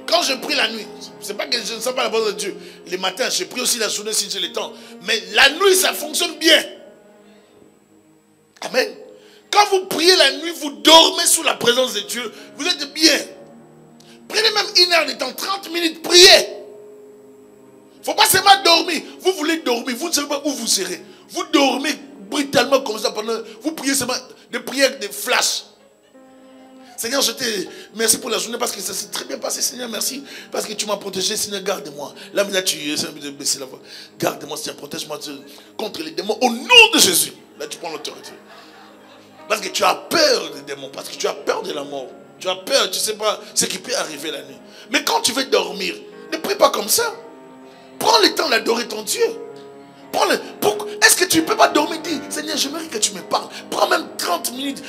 quand je prie la nuit. C'est pas que je ne sens pas la présence de Dieu. Les matins, je prie aussi la journée si j'ai le temps. Mais la nuit, ça fonctionne bien. Amen. Quand vous priez la nuit, vous dormez sous la présence de Dieu. Vous êtes bien. Prenez même 1 heure de temps, 30 minutes, priez. Il ne faut pas seulement dormir. Vous voulez dormir, vous ne savez pas où vous serez. Vous dormez brutalement comme ça pendant. Vous priez seulement des prières de flash. Seigneur, je te merci pour la journée parce que ça s'est très bien passé. Seigneur, merci parce que tu m'as protégé. Seigneur, garde-moi. Là, maintenant, tu essaies de baisser la voix. Garde-moi, Seigneur, protège-moi contre les démons. Au nom de Jésus. Là, tu prends l'autorité. Parce que tu as peur des démons. Parce que tu as peur de la mort. Tu as peur, tu ne sais pas ce qui peut arriver la nuit. Mais quand tu veux dormir, ne prie pas comme ça. Prends le temps d'adorer ton Dieu. Est-ce que tu ne peux pas dormir? Dis, Seigneur, j'aimerais que tu me parles. Prends même 30 minutes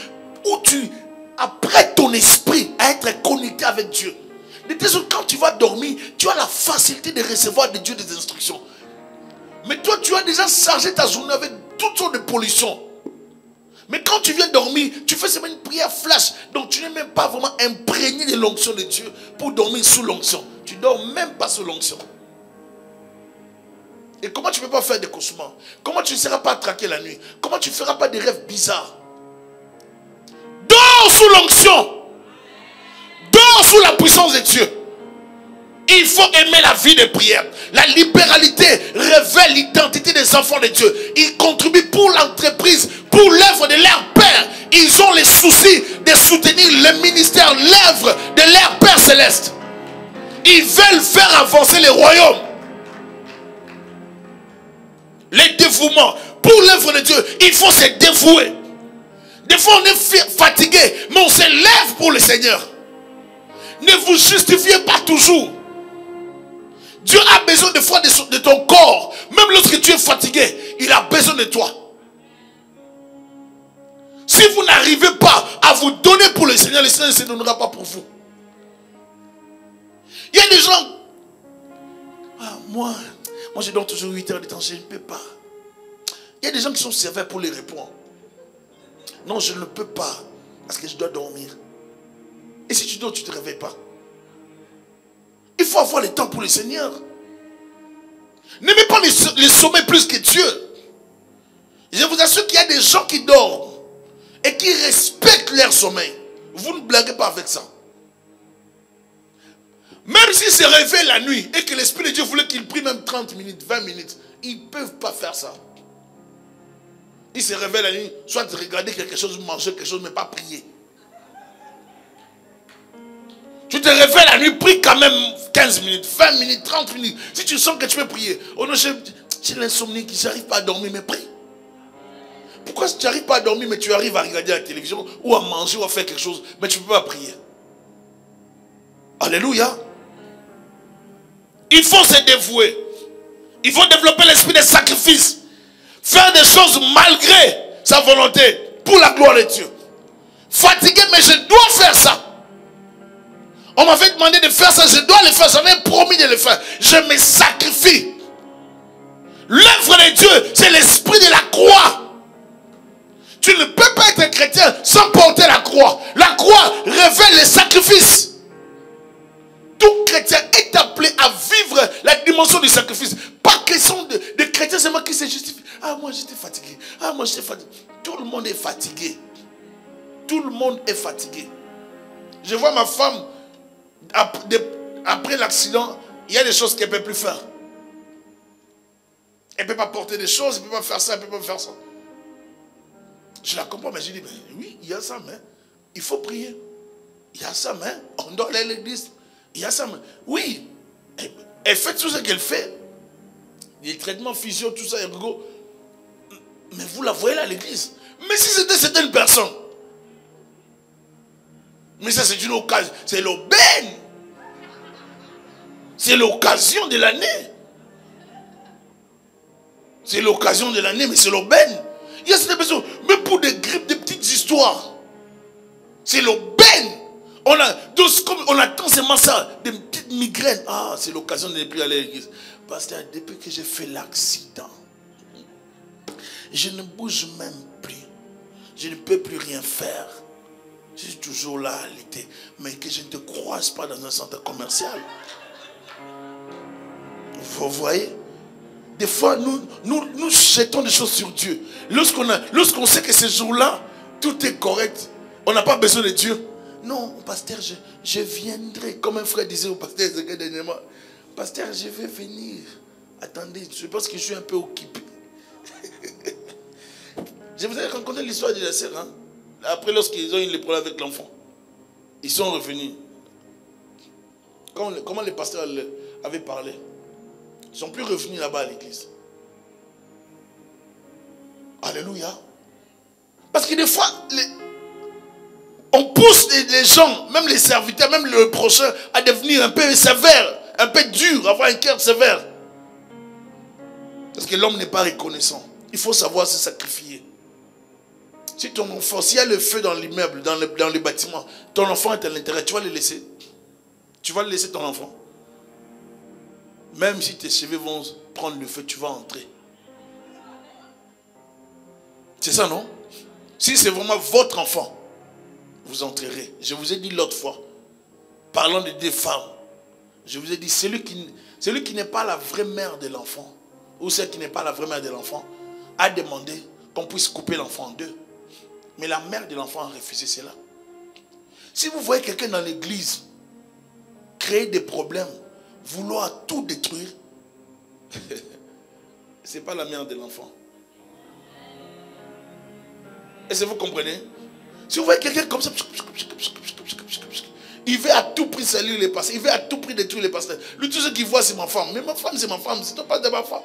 où tu apprêtes ton esprit à être connecté avec Dieu. De telle sorte, quand tu vas dormir, tu as la facilité de recevoir de Dieu des instructions. Mais toi, tu as déjà chargé ta journée avec toutes sortes de pollutions. Mais quand tu viens dormir, tu fais seulement une prière flash. Donc tu n'es même pas vraiment imprégné de l'onction de Dieu pour dormir sous l'onction. Tu ne dors même pas sous l'onction. Et comment tu ne peux pas faire des cauchemars? Comment tu ne seras pas traqué la nuit? Comment tu ne feras pas des rêves bizarres? Dors sous l'onction. Dors sous la puissance de Dieu. Il faut aimer la vie de prière. La libéralité révèle l'identité des enfants de Dieu. Ils contribuent pour l'entreprise, pour l'œuvre de leur Père. Ils ont les soucis de soutenir le ministère, l'œuvre de leur Père céleste. Ils veulent faire avancer le royaume. Les dévouements pour l'œuvre de Dieu, il faut se dévouer. Des fois on est fatigué, mais on se lève pour le Seigneur. Ne vous justifiez pas toujours. Dieu a besoin des fois de ton corps. Même lorsque tu es fatigué, il a besoin de toi. Si vous n'arrivez pas à vous donner pour le Seigneur ne se donnera pas pour vous. Il y a des gens, moi je dors toujours 8 heures de temps, je ne peux pas. Il y a des gens qui sont sévères pour les répondre. Non, je ne peux pas, parce que je dois dormir. Et si tu dors, tu ne te réveilles pas. Il faut avoir le temps pour le Seigneur. N'aimez pas les sommets plus que Dieu. Je vous assure qu'il y a des gens qui dorment et qui respectent leur sommeil. Vous ne blaguez pas avec ça. Même s'ils se réveillent la nuit et que l'Esprit de Dieu voulait qu'ils prient même 30 minutes, 20 minutes, ils ne peuvent pas faire ça. Ils se réveillent la nuit, soit regarder quelque chose, manger quelque chose, mais pas prier. Tu te réveilles la nuit, prie quand même 15 minutes, 20 minutes, 30 minutes. Si tu sens que tu peux prier, oh non, j'ai l'insomnie, je n'arrive pas à dormir, mais prie. Pourquoi tu n'arrives pas à dormir, mais tu arrives à regarder la télévision, ou à manger, ou à faire quelque chose, mais tu ne peux pas prier? Alléluia. Il faut se dévouer. Il faut développer l'esprit de sacrifice. Faire des choses malgré sa volonté, pour la gloire de Dieu. Fatigué, mais je dois faire ça. On m'avait demandé de faire ça, je dois le faire, j'avais promis de le faire. Je me sacrifie. L'œuvre de Dieu, c'est l'esprit de la croix. Tu ne peux pas être chrétien sans porter la croix. La croix révèle le sacrifice. Tout chrétien est appelé à vivre la dimension du sacrifice. Pas question de chrétiens seulement qui se justifient. Ah, moi j'étais fatigué. Ah, moi j'étais fatigué. Tout le monde est fatigué. Tout le monde est fatigué. Je vois ma femme, après l'accident, il y a des choses qu'elle ne peut plus faire. Elle ne peut pas porter des choses, elle ne peut pas faire ça, elle ne peut pas faire ça. Je la comprends, mais je dis, mais oui, il y a ça, mais il faut prier. Il y a ça, mais on doit aller à l'église. Il y a ça, mais oui, elle fait tout ce qu'elle fait. Les traitements physio, tout ça, ergo. Mais vous la voyez là à l'église. Mais si c'était certaines personnes. Mais ça, c'est une occasion. C'est l'aubaine. C'est l'occasion de l'année. C'est l'occasion de l'année, mais c'est l'aubaine. Il y a cette personne, mais pour des grippes, des petites histoires. C'est l'aubaine. On attend seulement ça, des petites migraines. Ah, c'est l'occasion de ne plus aller à l'église. Pasteur, depuis que j'ai fait l'accident, je ne bouge même plus. Je ne peux plus rien faire. Je suis toujours là à l'été. Mais que je ne te croise pas dans un centre commercial. Vous voyez? Des fois, nous jetons des choses sur Dieu. Lorsqu'on sait que ce jour-là, tout est correct, on n'a pas besoin de Dieu. Non, pasteur, je viendrai. Comme un frère disait au pasteur dernièrement, pasteur, je vais venir. Attendez, je pense que je suis un peu occupé. Je vous ai raconté l'histoire de la sœur. Hein? Après, lorsqu'ils ont eu les problèmes avec l'enfant, ils sont revenus. Comment les pasteurs avaient parlé? Ils ne sont plus revenus là-bas à l'église. Alléluia. Parce que des fois, on pousse les gens, même les serviteurs, même le prochain, à devenir un peu sévère, un peu dur, avoir un cœur sévère. Parce que l'homme n'est pas reconnaissant. Il faut savoir se sacrifier. Si ton enfant, s'il y a le feu dans l'immeuble, dans le bâtiment, ton enfant est à l'intérieur, tu vas le laisser. Tu vas le laisser ton enfant. Même si tes cheveux vont prendre le feu, tu vas entrer. C'est ça, non? Si c'est vraiment votre enfant, vous entrerez. Je vous ai dit l'autre fois, parlant de deux femmes, je vous ai dit, celui qui n'est pas la vraie mère de l'enfant, ou celle qui n'est pas la vraie mère de l'enfant, a demandé qu'on puisse couper l'enfant en deux. Mais la mère de l'enfant a refusé cela. Si vous voyez quelqu'un dans l'église créer des problèmes, vouloir tout détruire, ce n'est pas la mère de l'enfant. Est-ce que vous comprenez? Si vous voyez quelqu'un comme ça, il veut à tout prix salir les pasteurs, il veut à tout prix détruire les pasteurs. Lui, tout ce qu'il voit, c'est ma femme. Mais ma femme, c'est ma femme, c'est pas de ma femme.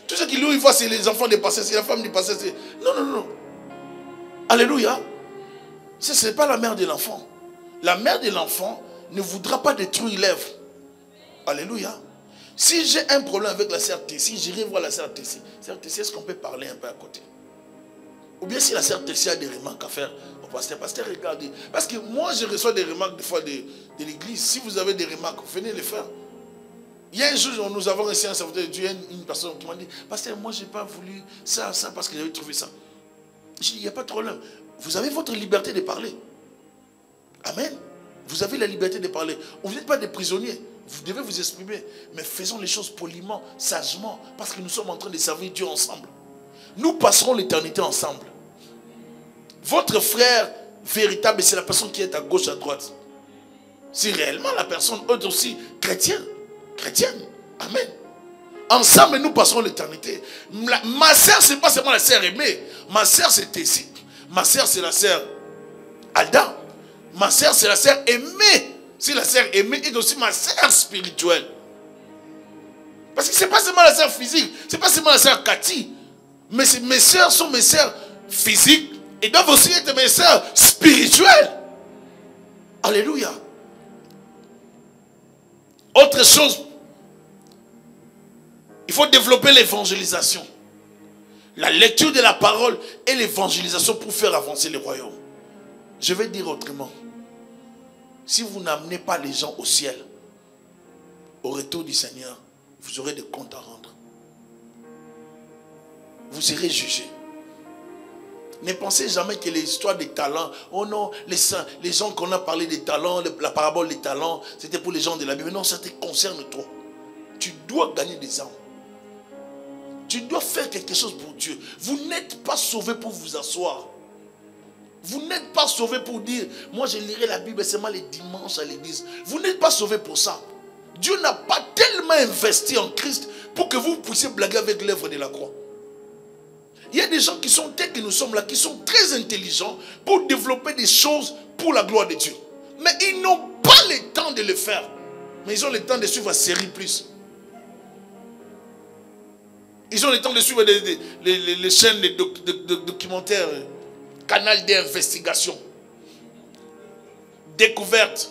Tout ce qu'il voit, c'est les enfants des pasteurs, c'est la femme du pasteur. Non, non, non. Alléluia. Ce n'est pas la mère de l'enfant. La mère de l'enfant ne voudra pas détruire l'œuvre. Alléluia. Si j'ai un problème avec la sœur Tessie, j'irai voir la sœur Tessie. Sœur Tessie, est-ce qu'on peut parler un peu à côté? Ou bien si la sœur Tessie a des remarques à faire au pasteur, pasteur, regardez. Parce que moi, je reçois des remarques des fois de l'église. Si vous avez des remarques, venez les faire. Il y a un jour, nous avons reçu un serviteur de Dieu, une personne qui m'a dit, pasteur, moi, je n'ai pas voulu ça, parce que j'avais trouvé ça. J'ai dit, il n'y a pas de problème. Vous avez votre liberté de parler. Amen. Vous avez la liberté de parler. Vous n'êtes pas des prisonniers. vous devez vous exprimer. Mais faisons les choses poliment, sagement, parce que nous sommes en train de servir Dieu ensemble. Nous passerons l'éternité ensemble. Votre frère véritable, c'est la personne qui est à gauche, à droite. C'est réellement la personne, eux aussi, chrétienne. Amen. Ensemble, nous passerons l'éternité. Ma sœur, ce n'est pas seulement la sœur aimée. Ma sœur, c'est Tessie. Ma sœur, c'est la sœur Alda. Ma sœur, c'est la sœur aimée. C'est la sœur aimée et aussi ma sœur spirituelle. Parce que ce n'est pas seulement la sœur physique. Ce n'est pas seulement la sœur Cathy. Mais mes sœurs sont mes sœurs physiques et doivent aussi être mes sœurs spirituelles. Alléluia. Autre chose, il faut développer l'évangélisation. La lecture de la parole et l'évangélisation pour faire avancer le royaume. Je vais dire autrement. Si vous n'amenez pas les gens au ciel, au retour du Seigneur, vous aurez des comptes à rendre. Vous serez jugés. Ne pensez jamais que les histoires des talents, oh non, les gens qu'on a parlé des talents, la parabole des talents, c'était pour les gens de la Bible. Non, ça te concerne toi. Tu dois gagner des âmes. Tu dois faire quelque chose pour Dieu. Vous n'êtes pas sauvé pour vous asseoir. Vous n'êtes pas sauvé pour dire, moi je lirai la Bible seulement les dimanches à l'église. Vous n'êtes pas sauvé pour ça. Dieu n'a pas tellement investi en Christ pour que vous puissiez blaguer avec l'œuvre de la croix. Il y a des gens qui sont tels que nous sommes là, qui sont très intelligents pour développer des choses pour la gloire de Dieu. Mais ils n'ont pas le temps de le faire. Mais ils ont le temps de suivre la série plus. Ils ont le temps de suivre les chaînes de documentaires, canal d'investigation, découverte,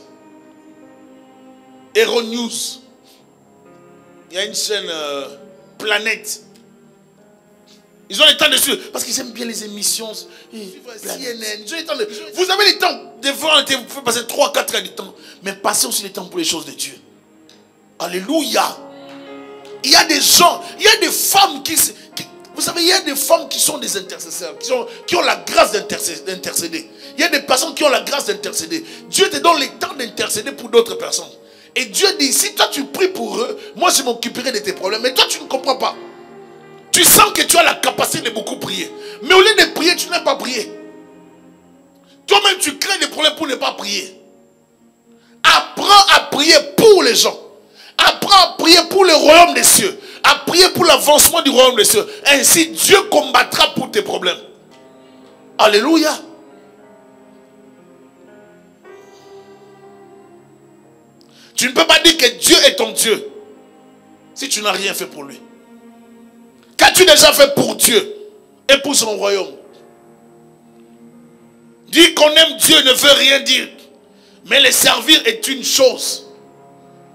Hero News. Il y a une chaîne Planète. Ils ont le temps de suivre, parce qu'ils aiment bien les émissions. CNN, ils ont le temps de, vous avez le temps de voir, vous pouvez passer 3-4 heures de temps, mais passez aussi le temps pour les choses de Dieu. Alléluia. Il y a des gens, il y a des femmes vous savez, il y a des femmes qui sont des intercesseurs, qui ont la grâce d'intercéder. Il y a des personnes qui ont la grâce d'intercéder. Dieu te donne le temps d'intercéder pour d'autres personnes. Et Dieu dit, si toi tu pries pour eux, moi je m'occuperai de tes problèmes. Mais toi tu ne comprends pas. Tu sens que tu as la capacité de beaucoup prier. Mais au lieu de prier, tu n'as pas prié. Toi-même tu crées des problèmes pour ne pas prier. Apprends à prier pour les gens. Apprends à prier pour le royaume des cieux. À prier pour l'avancement du royaume des cieux. Ainsi Dieu combattra pour tes problèmes. Alléluia. Tu ne peux pas dire que Dieu est ton Dieu si tu n'as rien fait pour lui. Qu'as-tu déjà fait pour Dieu et pour son royaume? Dire qu'on aime Dieu ne veut rien dire. Mais le servir est une chose.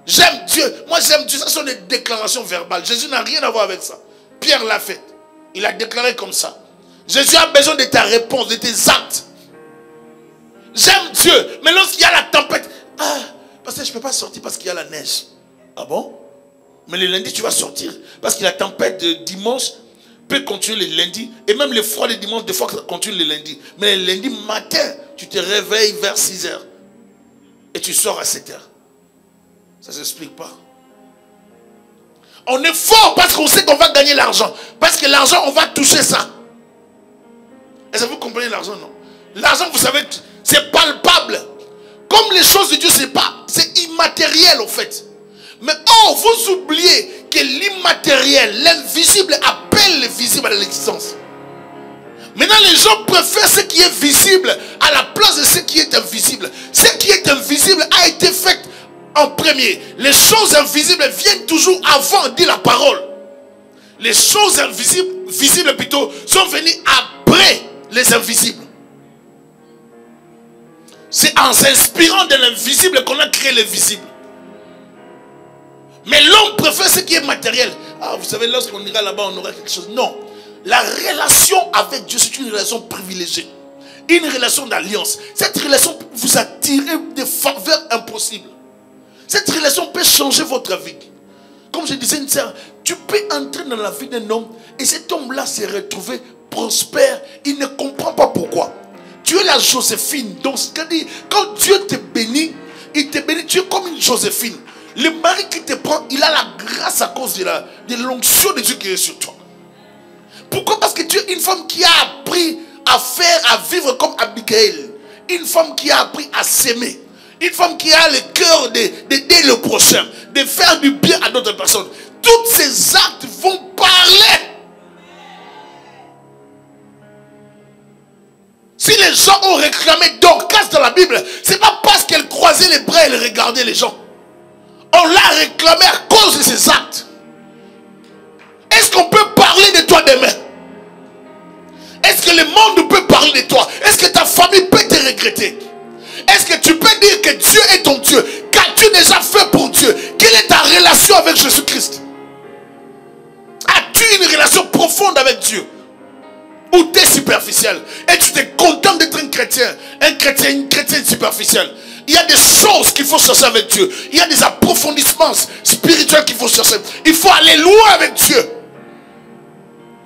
J'aime Dieu. Moi j'aime Dieu. Ça sont des déclarations verbales. Jésus n'a rien à voir avec ça. Pierre l'a fait. Il a déclaré comme ça. Jésus a besoin de ta réponse, de tes actes. J'aime Dieu. Mais lorsqu'il y a la tempête, parce que je ne peux pas sortir parce qu'il y a la neige. Ah bon? Mais le lundi tu vas sortir. Parce que la tempête de dimanche peut continuer le lundi. Et même le froid de dimanche, des fois ça continue le lundi. Mais le lundi matin, tu te réveilles vers 6 h. Et tu sors à 7 h. Ça ne s'explique pas. On est fort parce qu'on sait qu'on va gagner l'argent. Parce que l'argent, on va toucher ça. Est-ce que vous comprenez l'argent, non? L'argent, vous savez, c'est palpable. Comme les choses de Dieu, c'est immatériel, en fait. Mais vous oubliez que l'immatériel, l'invisible, appelle le visible à l'existence. Maintenant, les gens préfèrent ce qui est visible à la place de ce qui est invisible. Ce qui est invisible a été fait en premier. Les choses invisibles viennent toujours avant, dit la parole. Les choses visibles plutôt, sont venues après les invisibles. C'est en s'inspirant de l'invisible qu'on a créé le visible. Mais l'homme préfère ce qui est matériel. Vous savez, lorsqu'on ira là-bas, on aura quelque chose. Non. La relation avec Dieu, c'est une relation privilégiée. Une relation d'alliance. Cette relation vous attire des faveurs impossibles. Cette relation peut changer votre vie. Comme je disais, une sœur, tu peux entrer dans la vie d'un homme et cet homme-là s'est retrouvé prospère. Il ne comprend pas pourquoi. Tu es la Joséphine. Donc, c'est-à-dire, quand Dieu te bénit, il te bénit, tu es comme une Joséphine. Le mari qui te prend, il a la grâce à cause de l'onction de Dieu qui est sur toi. Pourquoi? Parce que tu es une femme qui a appris à faire, à vivre comme Abigail. Une femme qui a appris à s'aimer. Une femme qui a le cœur d'aider le prochain, de faire du bien à d'autres personnes. Tous ces actes vont parler. Si les gens ont réclamé Dorcas dans la Bible, ce n'est pas parce qu'elle croisait les bras et elle regardait les gens. On l'a réclamé à cause de ses actes. Est-ce qu'on peut parler de toi demain? Est-ce que le monde peut parler de toi? Est-ce que ta famille peut te regretter? Est-ce que tu peux dire que Dieu est ton Dieu? Qu'as-tu déjà fait pour Dieu? Quelle est ta relation avec Jésus-Christ? As-tu une relation profonde avec Dieu? Ou tu es superficiel et tu te contentes d'être un chrétien, une chrétienne superficielle? Il y a des choses qu'il faut chercher avec Dieu. Il y a des approfondissements spirituels qu'il faut chercher. Il faut aller loin avec Dieu.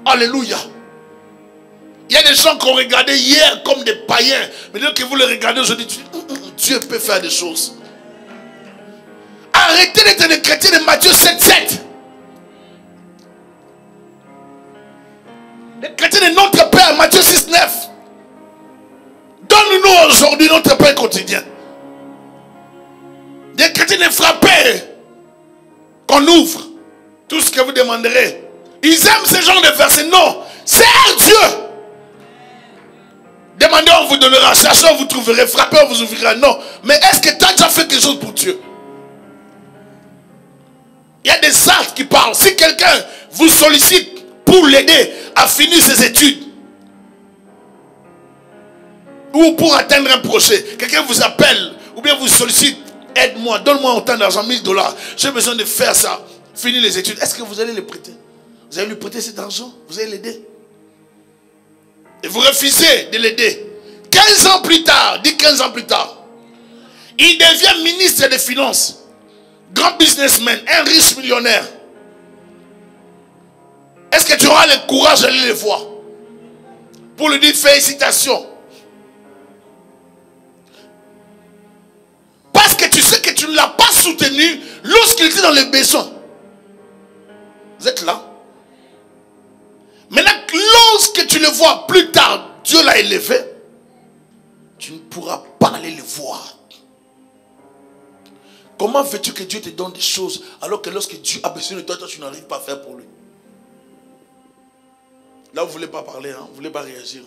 Alléluia. Il y a des gens qu'on regardait hier comme des païens. Mais dès que vous les regardez aujourd'hui, Dieu peut faire des choses. Arrêtez d'être des chrétiens de Matthieu 7,7. Les chrétiens de notre Père, Matthieu 6,9. Donne-nous aujourd'hui notre pain quotidien. Des chrétiens de frapper qu'on ouvre tout ce que vous demanderez. Ils aiment ce genre de versets. Non, c'est Dieu. Demandez, on vous donnera. Cherchez, on vous trouverez. Frappez, on vous ouvrira. Non. Mais est-ce que tu as déjà fait quelque chose pour Dieu? Il y a des actes qui parlent. Si quelqu'un vous sollicite pour l'aider à finir ses études, ou pour atteindre un projet, quelqu'un vous appelle, ou bien vous sollicite, aide-moi, donne-moi autant d'argent, 1000 $. J'ai besoin de faire ça. Finir les études. Est-ce que vous allez le prêter? Vous allez lui prêter cet argent? Vous allez l'aider? Et vous refusez de l'aider. 15 ans plus tard, dit 15 ans plus tard, il devient ministre des Finances, grand businessman, un riche millionnaire. Est-ce que tu auras le courage d'aller le voir pour lui dire félicitations? Parce que tu sais que tu ne l'as pas soutenu lorsqu'il était dans les besoins. Vous êtes là? Maintenant, lorsque tu le vois plus tard, Dieu l'a élevé, tu ne pourras pas aller le voir. Comment veux-tu que Dieu te donne des choses alors que lorsque Dieu a besoin de toi, toi tu n'arrives pas à faire pour lui? Là, vous ne voulez pas parler, hein? Vous ne voulez pas réagir.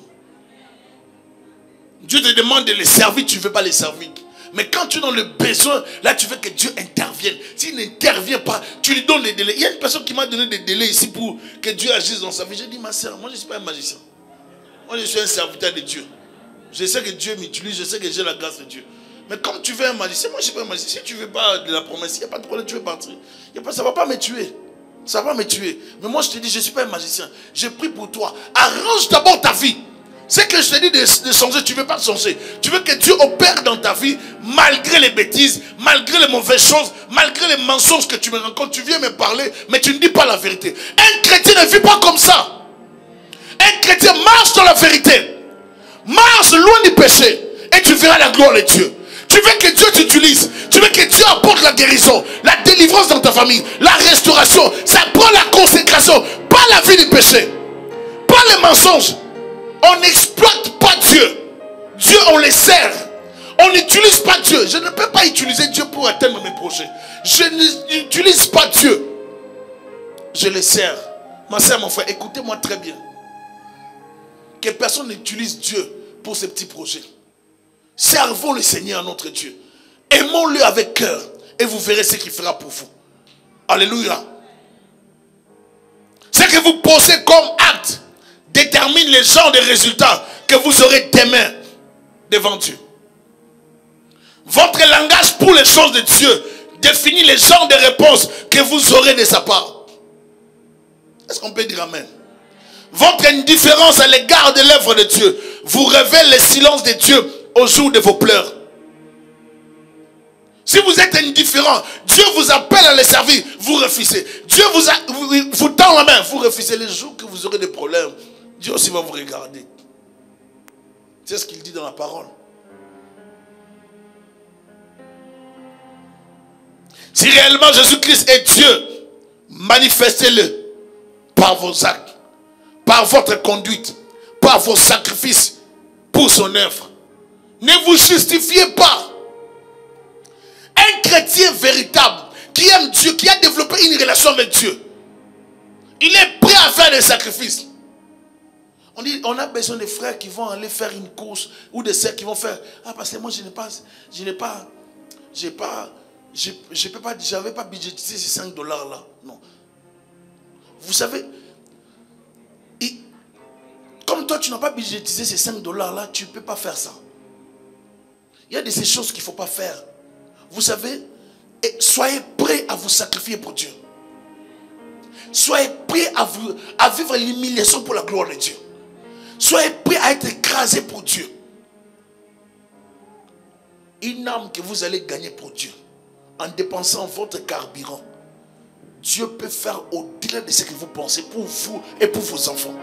Dieu te demande de les servir, tu ne veux pas les servir. Mais quand tu es dans le besoin, là tu veux que Dieu intervienne. S'il n'intervient pas, tu lui donnes des délais. Il y a une personne qui m'a donné des délais ici pour que Dieu agisse dans sa vie. J'ai dit, ma soeur, moi je ne suis pas un magicien. Moi je suis un serviteur de Dieu. Je sais que Dieu m'utilise, je sais que j'ai la grâce de Dieu. Mais comme tu veux un magicien, moi je ne suis pas un magicien. Si tu ne veux pas de la promesse, il n'y a pas de problème, tu veux partir. Ça ne va pas me tuer. Ça va me tuer. Mais moi je te dis, je ne suis pas un magicien. Je prie pour toi. Arrange d'abord ta vie. C'est que je te dis de changer, tu ne veux pas changer. Tu veux que Dieu opère dans ta vie malgré les bêtises, malgré les mauvaises choses, malgré les mensonges que tu me rencontres. Tu viens me parler, mais tu ne dis pas la vérité. Un chrétien ne vit pas comme ça. Un chrétien marche dans la vérité. Marche loin du péché et tu verras la gloire de Dieu. Tu veux que Dieu t'utilise. Tu veux que Dieu apporte la guérison, la délivrance dans ta famille, la restauration. Ça prend la consécration, pas la vie du péché, pas les mensonges. On n'exploite pas Dieu. Dieu, on les sert. On n'utilise pas Dieu. Je ne peux pas utiliser Dieu pour atteindre mes projets. Je n'utilise pas Dieu. Je les sers. Ma soeur, mon frère, écoutez-moi très bien. Que personne n'utilise Dieu pour ces petits projets. Servons le Seigneur, notre Dieu. Aimons-le avec cœur. Et vous verrez ce qu'il fera pour vous. Alléluia. Ce que vous posez comme acte détermine les genres de résultats que vous aurez demain devant Dieu. Votre langage pour les choses de Dieu définit les genres de réponses que vous aurez de sa part. Est-ce qu'on peut dire amen? Votre indifférence à l'égard de l'œuvre de Dieu vous révèle le silence de Dieu au jour de vos pleurs. Si vous êtes indifférent, Dieu vous appelle à le servir, vous refusez. Dieu vous tend la main, vous refusez. Les jours que vous aurez des problèmes, Dieu aussi va vous regarder. C'est ce qu'il dit dans la parole. Si réellement Jésus-Christ est Dieu, manifestez-le par vos actes, par votre conduite, par vos sacrifices pour son œuvre. Ne vous justifiez pas. Un chrétien véritable qui aime Dieu, qui a développé une relation avec Dieu, il est prêt à faire des sacrifices. On dit, on a besoin de frères qui vont aller faire une course ou des sœurs qui vont faire. Ah, parce que moi, j'avais pas budgétisé ces $5 là. Non. Vous savez, comme toi, tu n'as pas budgétisé ces $5 là, tu ne peux pas faire ça. Il y a de ces choses qu'il ne faut pas faire. Vous savez, soyez prêts à vous sacrifier pour Dieu. Soyez prêts à vivre l'humiliation pour la gloire de Dieu. Soyez prêts à être écrasés pour Dieu. Une âme que vous allez gagner pour Dieu, en dépensant votre carburant, Dieu peut faire au-delà de ce que vous pensez pour vous et pour vos enfants.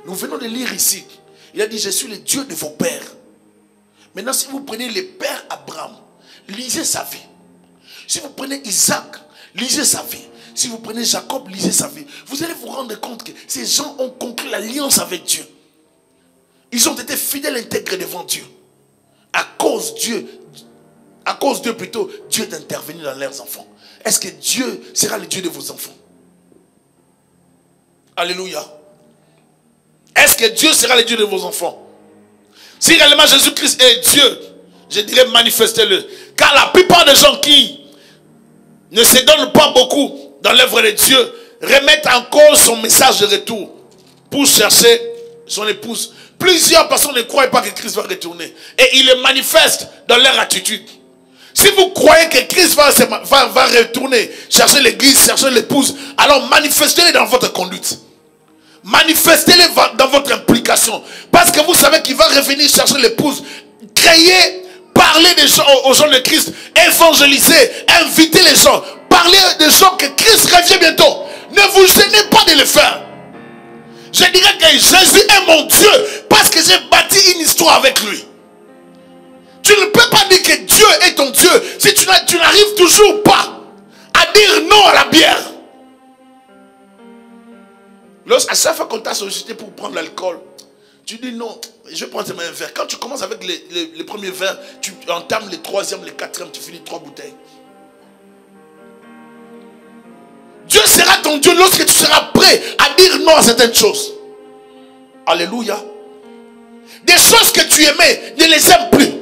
Nous venons de lire ici, il a dit, je suis le Dieu de vos pères. Maintenant, si vous prenez le père Abraham, lisez sa vie. Si vous prenez Isaac, lisez sa vie. Si vous prenez Jacob, lisez sa vie. Vous allez vous rendre compte que ces gens ont conclu l'alliance avec Dieu. Ils ont été fidèles et intègres devant Dieu. À cause d'eux plutôt, Dieu est intervenu dans leurs enfants. Est-ce que Dieu sera le Dieu de vos enfants? Alléluia. Est-ce que Dieu sera le Dieu de vos enfants? Si réellement Jésus-Christ est Dieu, je dirais manifestez-le. Car la plupart des gens qui ne se donnent pas beaucoup dans l'œuvre de Dieu remettent en cause son message de retour pour chercher son épouse. Plusieurs personnes ne croient pas que Christ va retourner. Et il le manifeste dans leur attitude. Si vous croyez que Christ va retourner, chercher l'église, chercher l'épouse, alors manifestez-le dans votre conduite. Manifestez-le dans votre implication. Parce que vous savez qu'il va revenir chercher l'épouse. Créez, parlez aux gens de Christ, évangélisez, invitez les gens. Parlez des gens que Christ revient bientôt. Ne vous gênez pas de le faire. Je dirais que Jésus est mon Dieu parce que j'ai bâti une histoire avec lui. Tu ne peux pas dire que Dieu est ton Dieu si tu n'arrives toujours pas à dire non à la bière. À chaque fois qu'on t'a sollicité pour prendre l'alcool, tu dis non, je vais prendre un verre. Quand tu commences avec les premiers verres, tu entames les troisièmes, les quatrièmes, tu finis 3 bouteilles. Dieu sera ton Dieu lorsque tu seras prêt à dire non à certaines choses. Alléluia. Des choses que tu aimais, ne les aimes plus.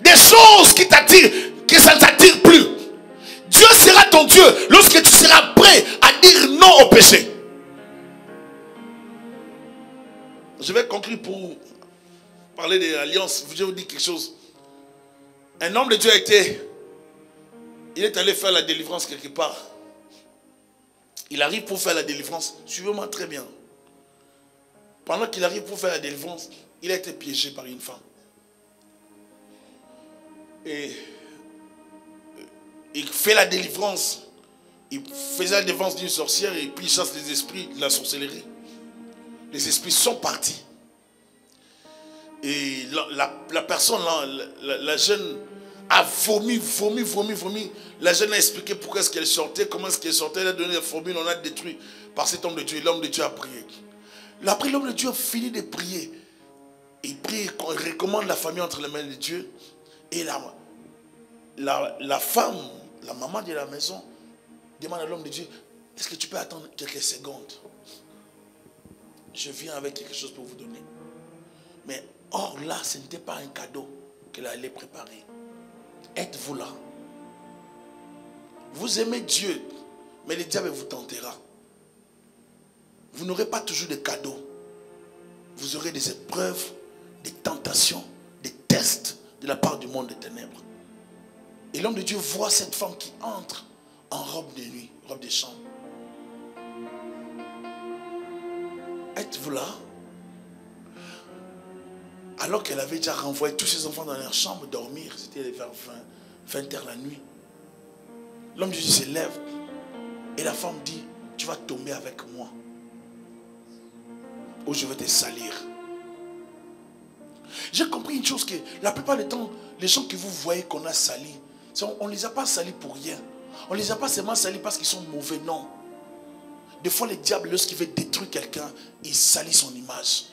Des choses qui t'attirent, que ça ne t'attire plus. Dieu sera ton Dieu lorsque tu seras prêt à dire non au péché. Je vais conclure pour parler de l'alliance. Je vais vous dire quelque chose. Un homme de Dieu il est allé faire la délivrance quelque part. Il arrive pour faire la délivrance. Suivez-moi très bien. Pendant qu'il arrive pour faire la délivrance, il a été piégé par une femme. Et il fait la délivrance. Il faisait la délivrance d'une sorcière et puis il chasse les esprits de la sorcellerie. Les esprits sont partis. Et la personne, la jeune, a vomi. La jeune a expliqué pourquoi est-ce qu'elle sortait, comment est-ce qu'elle sortait. Elle a donné la formule, on a détruit par cet homme de Dieu. L'homme de Dieu a prié. Après, l'homme de Dieu a fini de prier. Il prie, il recommande la famille entre les mains de Dieu. Et la femme, la maman de la maison, demande à l'homme de Dieu, est-ce que tu peux attendre quelques secondes? Je viens avec quelque chose pour vous donner. Mais or là, ce n'était pas un cadeau qu'elle allait préparer. Êtes-vous là? Vous aimez Dieu, mais le diable vous tentera. Vous n'aurez pas toujours de cadeaux. Vous aurez des épreuves, des tentations, des tests de la part du monde des ténèbres. Et l'homme de Dieu voit cette femme qui entre en robe de nuit, robe de chambre. Êtes-vous là? Alors qu'elle avait déjà renvoyé tous ses enfants dans leur chambre dormir, c'était vers 20 heures la nuit. L'homme de Dieu se lève et la femme dit, tu vas tomber avec moi ou je vais te salir. J'ai compris une chose, que la plupart du temps, les gens que vous voyez qu'on a salis, On ne les a pas salis pour rien. On ne les a pas seulement salis parce qu'ils sont mauvais, non. Des fois, le diable, lorsqu'il veut détruire quelqu'un, il salit son image.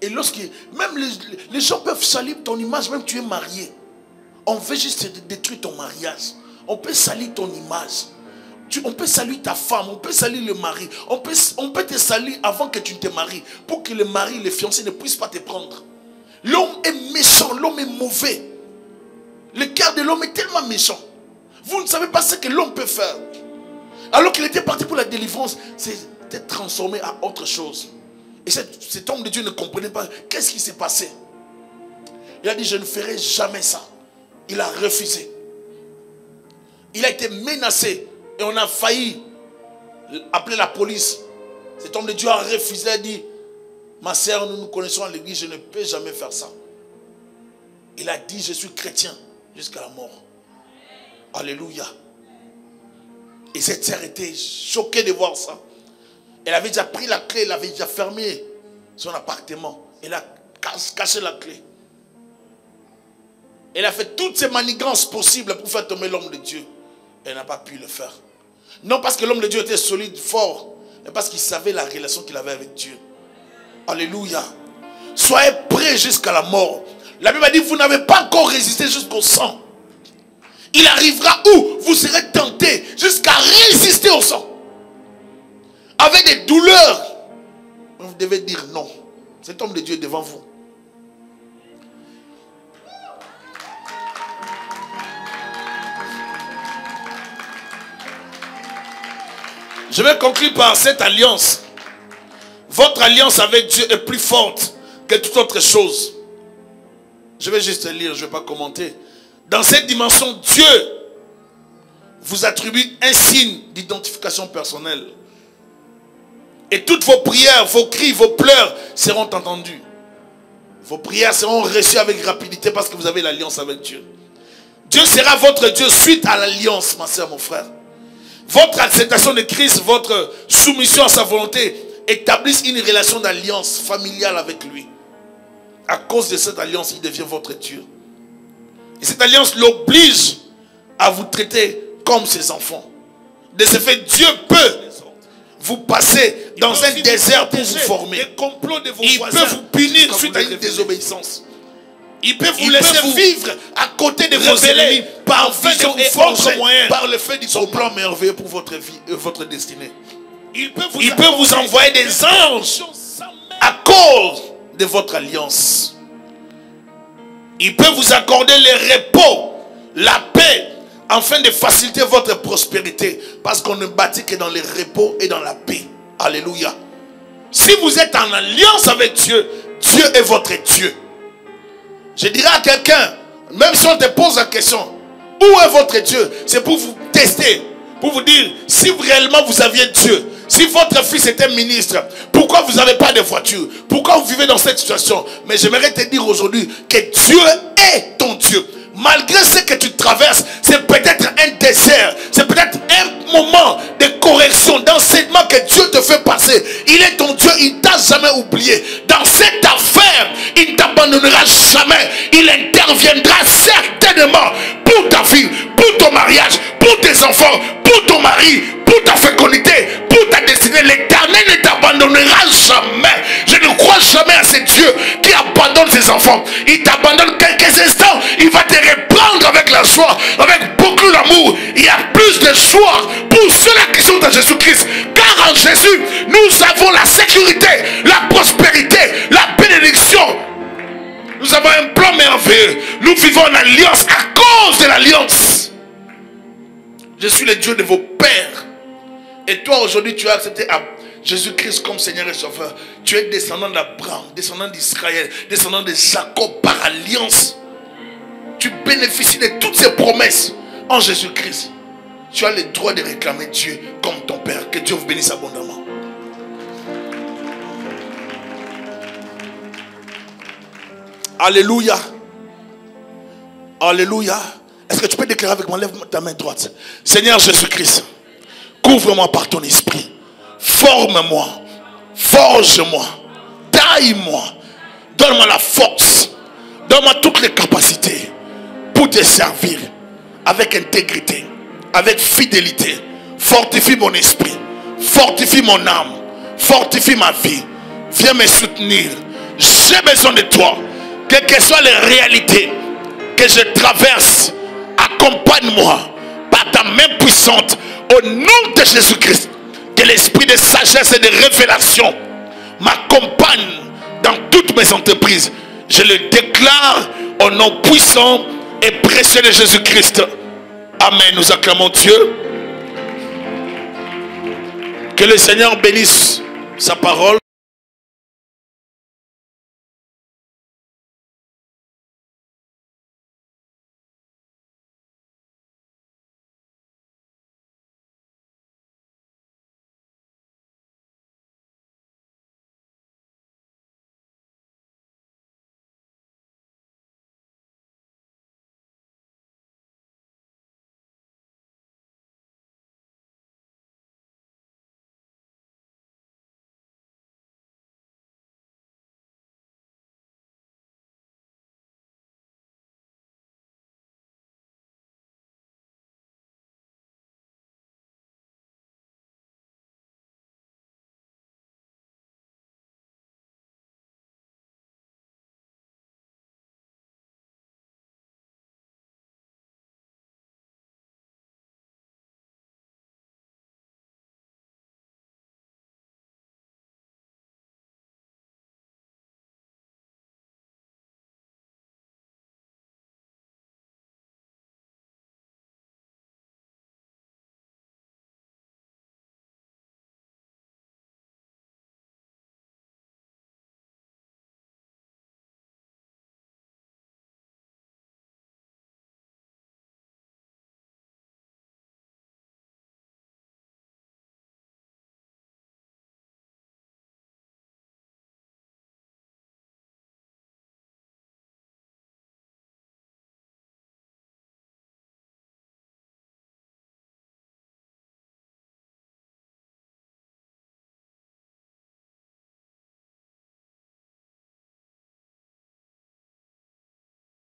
Et même les gens peuvent salir ton image, même tu es marié. On veut juste détruire ton mariage. On peut salir ton image. On peut salir ta femme, on peut salir le mari. On peut te salir avant que tu ne te maries. Pour que le mari, le fiancé ne puisse pas te prendre. L'homme est méchant, l'homme est mauvais. Le cœur de l'homme est tellement méchant. Vous ne savez pas ce que l'homme peut faire. Alors qu'il était parti pour la délivrance, c'était transformé à autre chose. Et cet homme de Dieu ne comprenait pas qu'est-ce qui s'est passé. Il a dit, je ne ferai jamais ça. Il a refusé. Il a été menacé. Et on a failli appeler la police. Cet homme de Dieu a refusé. Il a dit, ma sœur, nous nous connaissons à l'église, je ne peux jamais faire ça. Il a dit, je suis chrétien jusqu'à la mort. Alléluia. Et cette sœur était choquée de voir ça. Elle avait déjà pris la clé, elle avait déjà fermé son appartement. Elle a caché la clé. Elle a fait toutes ces manigances possibles pour faire tomber l'homme de Dieu. Elle n'a pas pu le faire. Non parce que l'homme de Dieu était solide, fort, mais parce qu'il savait la relation qu'il avait avec Dieu. Alléluia. Soyez prêts jusqu'à la mort. La Bible a dit, vous n'avez pas encore résisté jusqu'au sang. Il arrivera où vous serez tentés jusqu'à résister au sang. Avec des douleurs. Vous devez dire non. Cet homme de Dieu est devant vous. Je vais conclure par cette alliance. Votre alliance avec Dieu est plus forte que toute autre chose. Je vais juste lire, je ne vais pas commenter. Dans cette dimension, Dieu vous attribue un signe d'identification personnelle. Et toutes vos prières, vos cris, vos pleurs seront entendus. Vos prières seront reçues avec rapidité parce que vous avez l'alliance avec Dieu. Dieu sera votre Dieu suite à l'alliance, ma soeur, mon frère. Votre acceptation de Christ, votre soumission à sa volonté établissent une relation d'alliance familiale avec lui. À cause de cette alliance, il devient votre Dieu. Et cette alliance l'oblige à vous traiter comme ses enfants. De ce fait, Dieu peut vous passer dans un désert pour vous former. Il peut vous punir suite à une désobéissance. Il peut vous laisser vivre à côté de vos ennemis par vision et autres moyens, par le fait de son plan merveilleux pour votre vie et votre destinée. Il peut vous envoyer des anges à cause de votre alliance. Il peut vous accorder le repos, la paix, afin de faciliter votre prospérité. Parce qu'on ne bâtit que dans le repos et dans la paix. Alléluia. Si vous êtes en alliance avec Dieu, Dieu est votre Dieu. Je dirais à quelqu'un, même si on te pose la question, où est votre Dieu? C'est pour vous tester, pour vous dire, si réellement vous aviez Dieu, si votre fils était ministre, pourquoi vous n'avez pas de voiture? Pourquoi vous vivez dans cette situation? Mais j'aimerais te dire aujourd'hui que Dieu est ton Dieu. Malgré ce que tu traverses, c'est peut-être un désert, c'est peut-être un moment de correction, d'enseignement que Dieu te fait passer. Il est ton Dieu, il ne t'a jamais oublié. Dans cette affaire, il ne t'abandonnera jamais. Il interviendra certainement pour ta vie, pour ton mariage, pour tes enfants, pour ton mari, pour ta fécondité, pour ta destinée. L'Éternel ne t'abandonnera jamais. Je ne crois jamais à ce Dieu qui abandonne ses enfants. Il t'abandonne quelques instants, il va te reprendre avec la joie, avec beaucoup d'amour. Il y a plus de joie pour ceux-là qui sont dans Jésus-Christ. Car en Jésus, nous avons la sécurité, la prospérité, la bénédiction. Nous avons un plan merveilleux. Nous vivons en alliance à cause de l'alliance. Je suis le Dieu de vos pères. Et toi aujourd'hui tu as accepté Jésus-Christ comme Seigneur et Sauveur. Tu es descendant d'Abraham, descendant d'Israël, descendant de Jacob par alliance. Tu bénéficies de toutes ces promesses en Jésus-Christ. Tu as le droit de réclamer Dieu comme ton Père. Que Dieu vous bénisse abondamment. Alléluia. Alléluia. Est-ce que tu peux déclarer avec moi? Lève ta main droite. Seigneur Jésus-Christ, couvre-moi par ton esprit. Forme-moi. Forge-moi. Taille-moi. Donne-moi la force. Donne-moi toutes les capacités pour te servir avec intégrité, avec fidélité. Fortifie mon esprit, fortifie mon âme, fortifie ma vie. Viens me soutenir. J'ai besoin de toi. Quelles que soient les réalités que je traverse, accompagne-moi par ta main puissante au nom de Jésus-Christ. Que l'esprit de sagesse et de révélation m'accompagne dans toutes mes entreprises. Je le déclare au nom puissant et précieux de Jésus-Christ. Amen. Nous acclamons Dieu. Que le Seigneur bénisse sa parole.